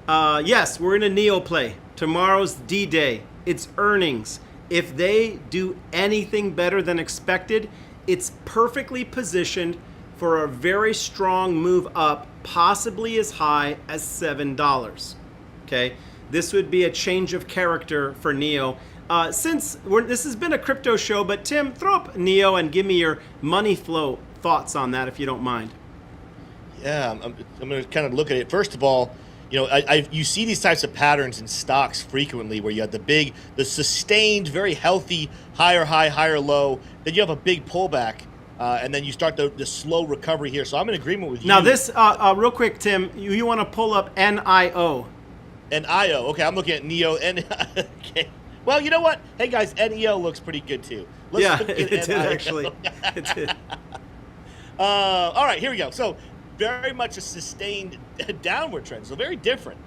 Yes, we're in a NEO play. Tomorrow's D-Day. It's earnings. If they do anything better than expected, it's perfectly positioned for a very strong move up, possibly as high as $7. Okay, this would be a change of character for NEO. This has been a crypto show, but Tim, throw up Neo and give me your money flow thoughts on that, if you don't mind. Yeah, I'm going to kind of look at it. First of all, you see these types of patterns in stocks frequently where you have the sustained, very healthy, higher high, higher low. Then you have a big pullback, and then you start the slow recovery here. So I'm in agreement with you. Now this, real quick, Tim, you want to pull up NIO. NIO. Okay, I'm looking at Neo. Okay. Well, you know what? Hey, guys, NEO looks pretty good, too. Let's it did, actually. It did. All right, here we go. So very much a sustained downward trend. So very different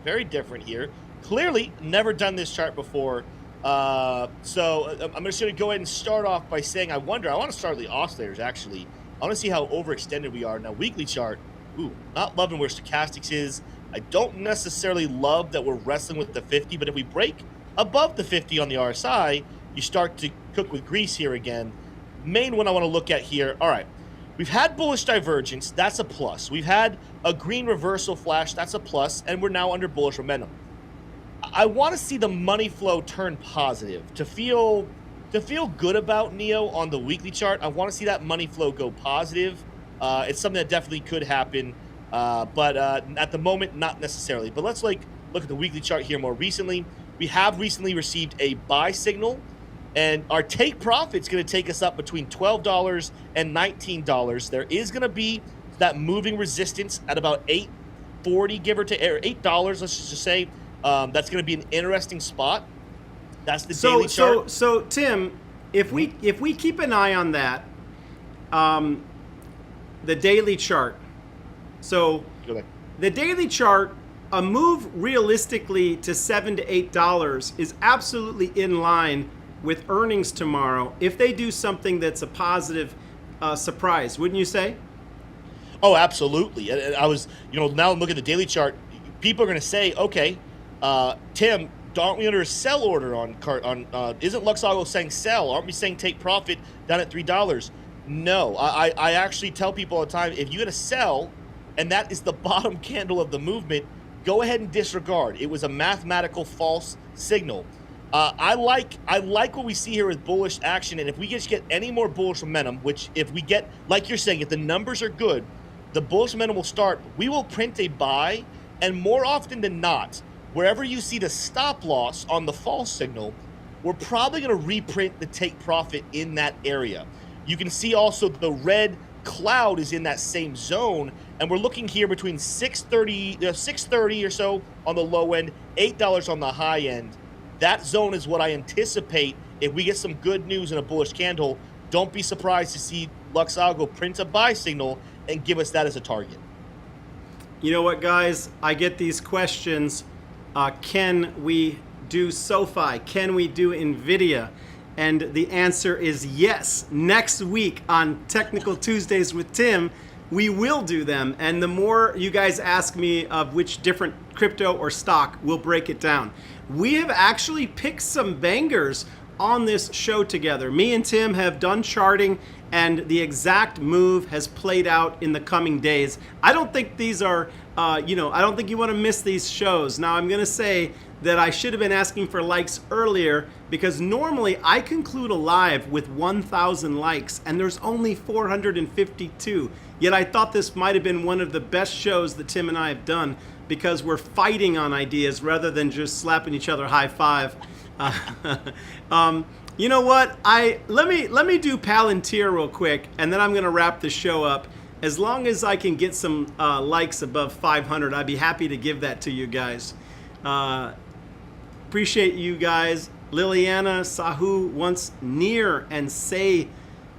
here. Clearly never done this chart before. So I'm just going to go ahead and start off by saying I want to start with the oscillators, actually. I want to see how overextended we are. Now, weekly chart, not loving where stochastics is. I don't necessarily love that we're wrestling with the 50, but if we break above the 50 on the RSI, you start to cook with grease here again. Main one I want to look at here. All right. We've had bullish divergence. That's a plus. We've had a green reversal flash. That's a plus. And we're now under bullish momentum. I want to see the money flow turn positive. To feel good about Neo on the weekly chart, I want to see that money flow go positive. It's something that definitely could happen. But at the moment, not necessarily. But let's look at the weekly chart here more recently. We have recently received a buy signal, and our take profit is going to take us up between $12 and $19. There is going to be that moving resistance at about $8.40, give or take, or $8. Let's just say that's going to be an interesting spot. That's the daily chart. So Tim, if we keep an eye on that, the daily chart. So the daily chart. A move realistically to $7 to $8 is absolutely in line with earnings tomorrow if they do something that's a positive surprise, wouldn't you say? Oh, absolutely. I was, now I'm looking at the daily chart. People are going to say, okay, Tim, aren't we under a sell order on isn't Luxago saying sell? Aren't we saying take profit down at $3? No, I actually tell people all the time, if you're going to sell and that is the bottom candle of the movement, go ahead and disregard. It was a mathematical false signal. I like what we see here with bullish action, and if we just get any more bullish momentum, which if we get, like you're saying, if the numbers are good, the bullish momentum will start. We will print a buy, and more often than not, wherever you see the stop loss on the false signal, we're probably going to reprint the take profit in that area. You can see also the red cloud is in that same zone, and we're looking here between $6.30 or so on the low end, $8 on the high end. That zone is what I anticipate if we get some good news in a bullish candle. Don't be surprised to see Luxago print a buy signal and give us that as a target. You know what, guys? I get these questions. Can we do SoFi? Can we do NVIDIA? And the answer is yes. Next week on Technical Tuesdays with Tim, we will do them. And the more you guys ask me of which different crypto or stock, we'll break it down. We have actually picked some bangers on this show together. Me and Tim have done charting, and the exact move has played out in the coming days. I don't think these are, I don't think you want to miss these shows. Now, I'm going to say that I should have been asking for likes earlier, because normally I conclude a live with 1,000 likes, and there's only 452. Yet I thought this might have been one of the best shows that Tim and I have done, because we're fighting on ideas rather than just slapping each other high five. You know what? Let me do Palantir real quick, and then I'm going to wrap the show up. As long as I can get some likes above 500, I'd be happy to give that to you guys. Appreciate you guys. Liliana Sahu wants near and say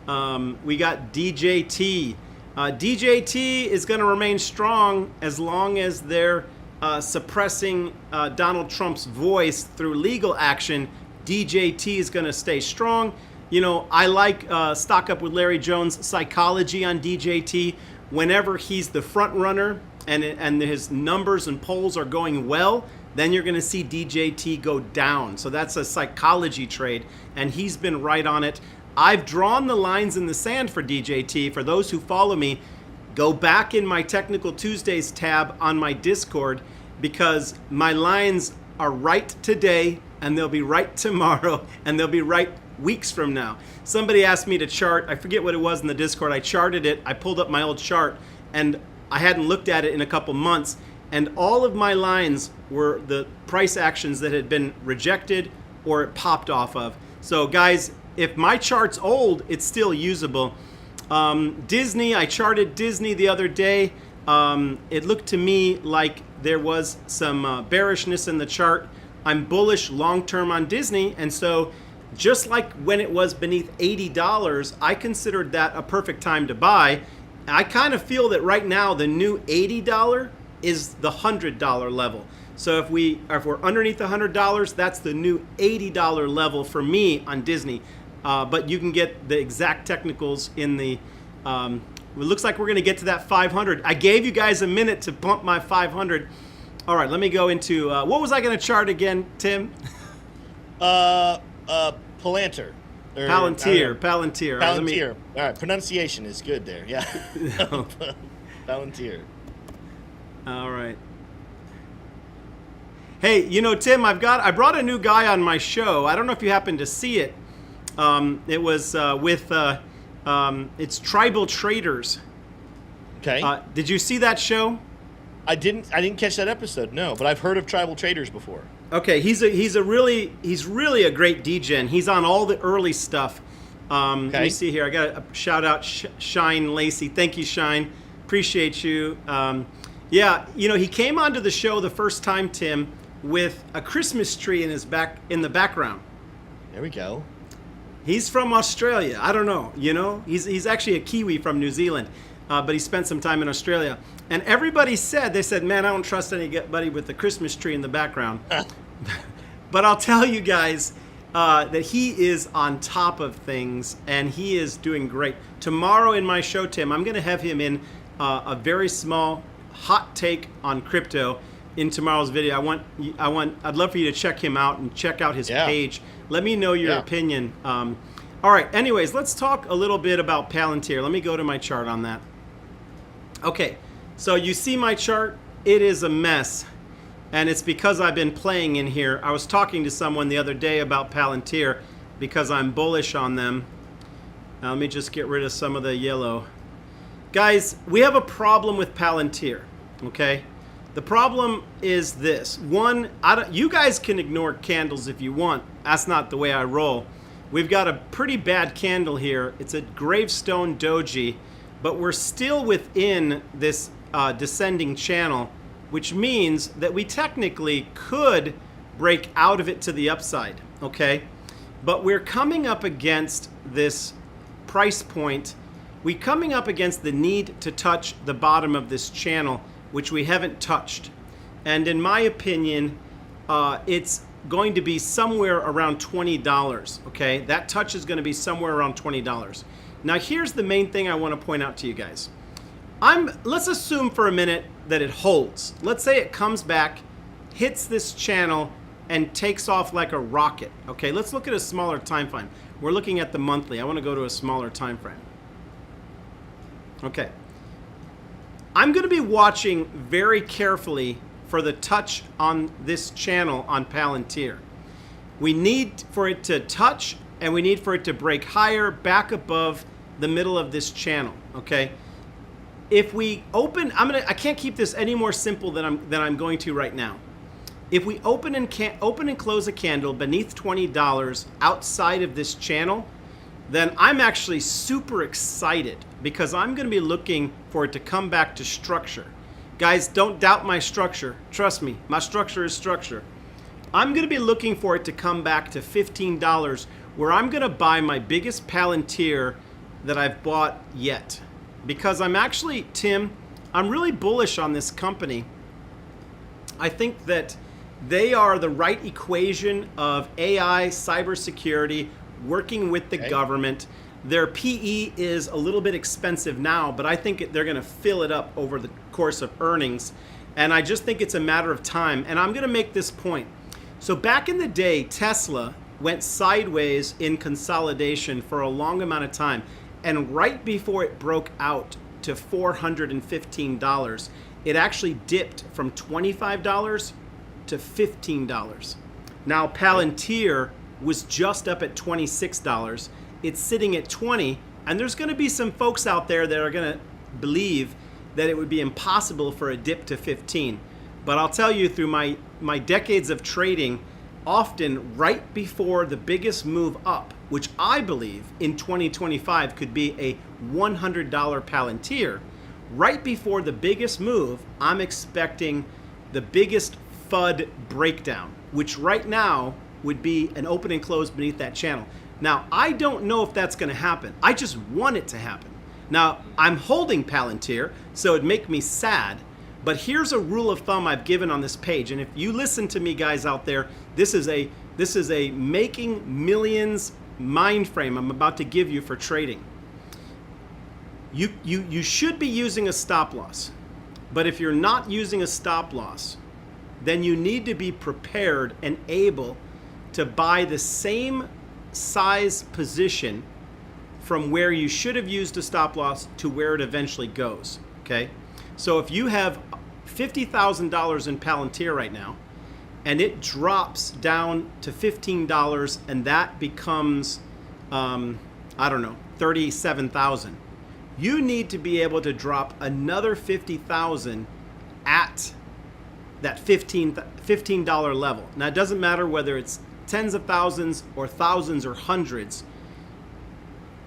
we got DJT. DJT is going to remain strong as long as they're suppressing Donald Trump's voice through legal action. DJT is going to stay strong. You know, I like Stock Up with Larry Jones' psychology on DJT. Whenever he's the front runner and his numbers and polls are going well, then you're going to see DJT go down. So that's a psychology trade, and he's been right on it. I've drawn the lines in the sand for DJT. For those who follow me, go back in my Technical Tuesdays tab on my Discord, because my lines are right today, and they'll be right tomorrow, and they'll be right weeks from now. Somebody asked me to chart, I forget what it was in the Discord. I charted it, I pulled up my old chart, and I hadn't looked at it in a couple months, and all of my lines were the price actions that had been rejected or it popped off of. So guys, if my chart's old, it's still usable. Disney, I charted Disney the other day. It looked to me like there was some bearishness in the chart. I'm bullish long-term on Disney, and so just like when it was beneath $80, I considered that a perfect time to buy. I kind of feel that right now the new $80 is the $100 level. So if we're underneath $100, that's the new $80 level for me on Disney. But you can get the exact technicals in the. It looks like we're going to get to that 500. I gave you guys a minute to pump my 500. All right, let me go into what was I going to chart again, Tim? Palantir. Palantir. Palantir. All right, pronunciation is good there. Yeah. Palantir. All right. Hey, you know, Tim, I brought a new guy on my show. I don't know if you happened to see it. It was it's Tribal Traders. Okay. Did you see that show? I didn't catch that episode. No, but I've heard of Tribal Traders before. Okay, he's really a great DJ. He's on all the early stuff. Okay. Let me see here. I got a shout out Shine Lacey. Thank you, Shine. Appreciate you. Yeah, you know, he came onto the show the first time, Tim, with a Christmas tree in the background. There we go. He's from Australia. I don't know. You know, he's actually a Kiwi from New Zealand, but he spent some time in Australia. And everybody said, man, I don't trust anybody with the Christmas tree in the background. But I'll tell you guys that he is on top of things, and he is doing great. Tomorrow in my show, Tim, I'm going to have him in a very small hot take on crypto in tomorrow's video. I'd love for you to check him out and check out his page. Let me know your opinion. All right. Anyways, let's talk a little bit about Palantir. Let me go to my chart on that. Okay. So you see my chart. It is a mess. And it's because I've been playing in here. I was talking to someone the other day about Palantir because I'm bullish on them. Now, let me just get rid of some of the yellow. Guys, we have a problem with Palantir, okay? The problem is this. One, you guys can ignore candles if you want. That's not the way I roll. We've got a pretty bad candle here. It's a gravestone doji, but we're still within this descending channel, which means that we technically could break out of it to the upside, okay? But we're coming up against this price point. We're coming up against the need to touch the bottom of this channel, which we haven't touched. And in my opinion, it's going to be somewhere around $20, okay? That touch is going to be somewhere around $20. Now, here's the main thing I want to point out to you guys. Let's assume for a minute that it holds. Let's say it comes back, hits this channel, and takes off like a rocket, okay? Let's look at a smaller time frame. We're looking at the monthly. I want to go to a smaller time frame. Okay. I'm going to be watching very carefully for the touch on this channel on Palantir. We need for it to touch, and we need for it to break higher back above the middle of this channel, okay? If we open, I can't keep this any more simple than I'm going to right now. If we open and close a candle beneath $20 outside of this channel, then I'm actually super excited because I'm going to be looking for it to come back to structure. Guys, don't doubt my structure. Trust me, my structure is structure. I'm going to be looking for it to come back to $15, where I'm going to buy my biggest Palantir that I've bought yet. Because I'm actually, Tim, I'm really bullish on this company. I think that they are the right equation of AI, cybersecurity, working with the government. Their PE is a little bit expensive now, but I think they're going to fill it up over the course of earnings. And I just think it's a matter of time. And I'm going to make this point. So back in the day, Tesla went sideways in consolidation for a long amount of time. And right before it broke out to $415, it actually dipped from $25 to $15. Now Palantir was just up at $26. It's sitting at 20, and there's going to be some folks out there that are going to believe that it would be impossible for a dip to 15. But I'll tell you, through my decades of trading, often right before the biggest move up, which I believe in 2025 could be a $100 Palantir, right before the biggest move, I'm expecting the biggest FUD breakdown, which right now would be an open and close beneath that channel. Now, I don't know if that's going to happen. I just want it to happen. Now, I'm holding Palantir, so it'd make me sad. But here's a rule of thumb I've given on this page, and if you listen to me, guys out there, this is a making millions mind frame I'm about to give you for trading. You should be using a stop loss, but if you're not using a stop loss, then you need to be prepared and able to buy the same size position from where you should have used a stop loss to where it eventually goes. Okay, so if you have $50,000 in Palantir right now, and it drops down to $15, and that becomes, I don't know, $37,000. You need to be able to drop another $50,000 at that $15 level. Now, it doesn't matter whether it's tens of thousands or thousands or hundreds.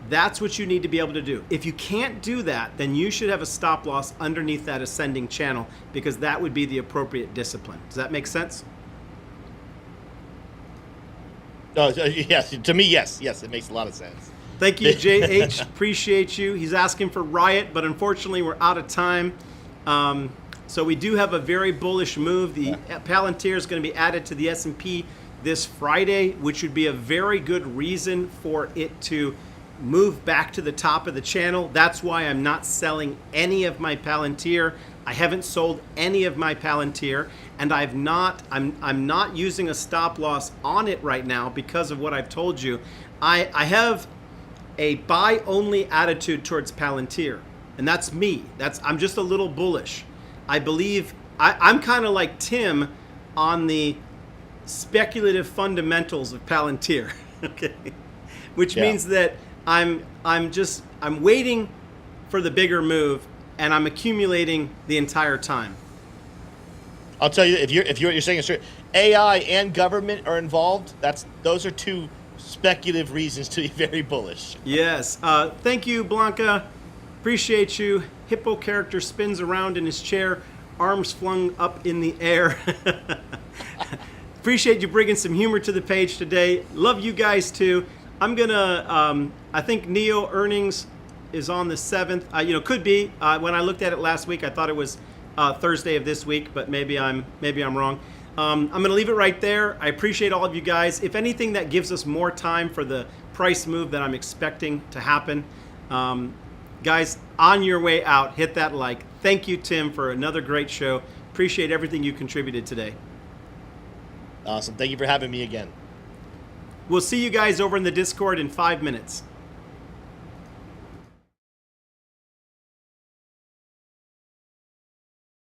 That's what you need to be able to do. If you can't do that, then you should have a stop loss underneath that ascending channel, because that would be the appropriate discipline. Does that make sense? Yes, to me, yes, it makes a lot of sense. Thank you, JH. Appreciate you. He's asking for Riot, but unfortunately we're out of time. So we do have a very bullish move. The Palantir is going to be added to the S&P this Friday, which would be a very good reason for it to move back to the top of the channel. That's why I'm not selling any of my Palantir. I haven't sold any of my Palantir, and I'm not using a stop loss on it right now because of what I've told you. I have a buy only attitude towards Palantir, and that's me. I'm just a little bullish. I believe I'm kind of like Tim on the speculative fundamentals of Palantir. Okay, which means that I'm waiting for the bigger move, and I'm accumulating the entire time. I'll tell you, if you're saying it's true, AI and government are involved. Those are two speculative reasons to be very bullish. Yes. Thank you, Blanca. Appreciate you. Hippo character spins around in his chair, arms flung up in the air. Appreciate you bringing some humor to the page today. Love you guys too. I'm gonna. I think NEO earnings is on the 7th. Could be. When I looked at it last week, I thought it was Thursday of this week, but maybe I'm wrong. I'm gonna leave it right there. I appreciate all of you guys. If anything, that gives us more time for the price move that I'm expecting to happen. Guys, on your way out, hit that like. Thank you, Tim, for another great show. Appreciate everything you contributed today. Awesome. Thank you for having me again. We'll see you guys over in the Discord in 5 minutes.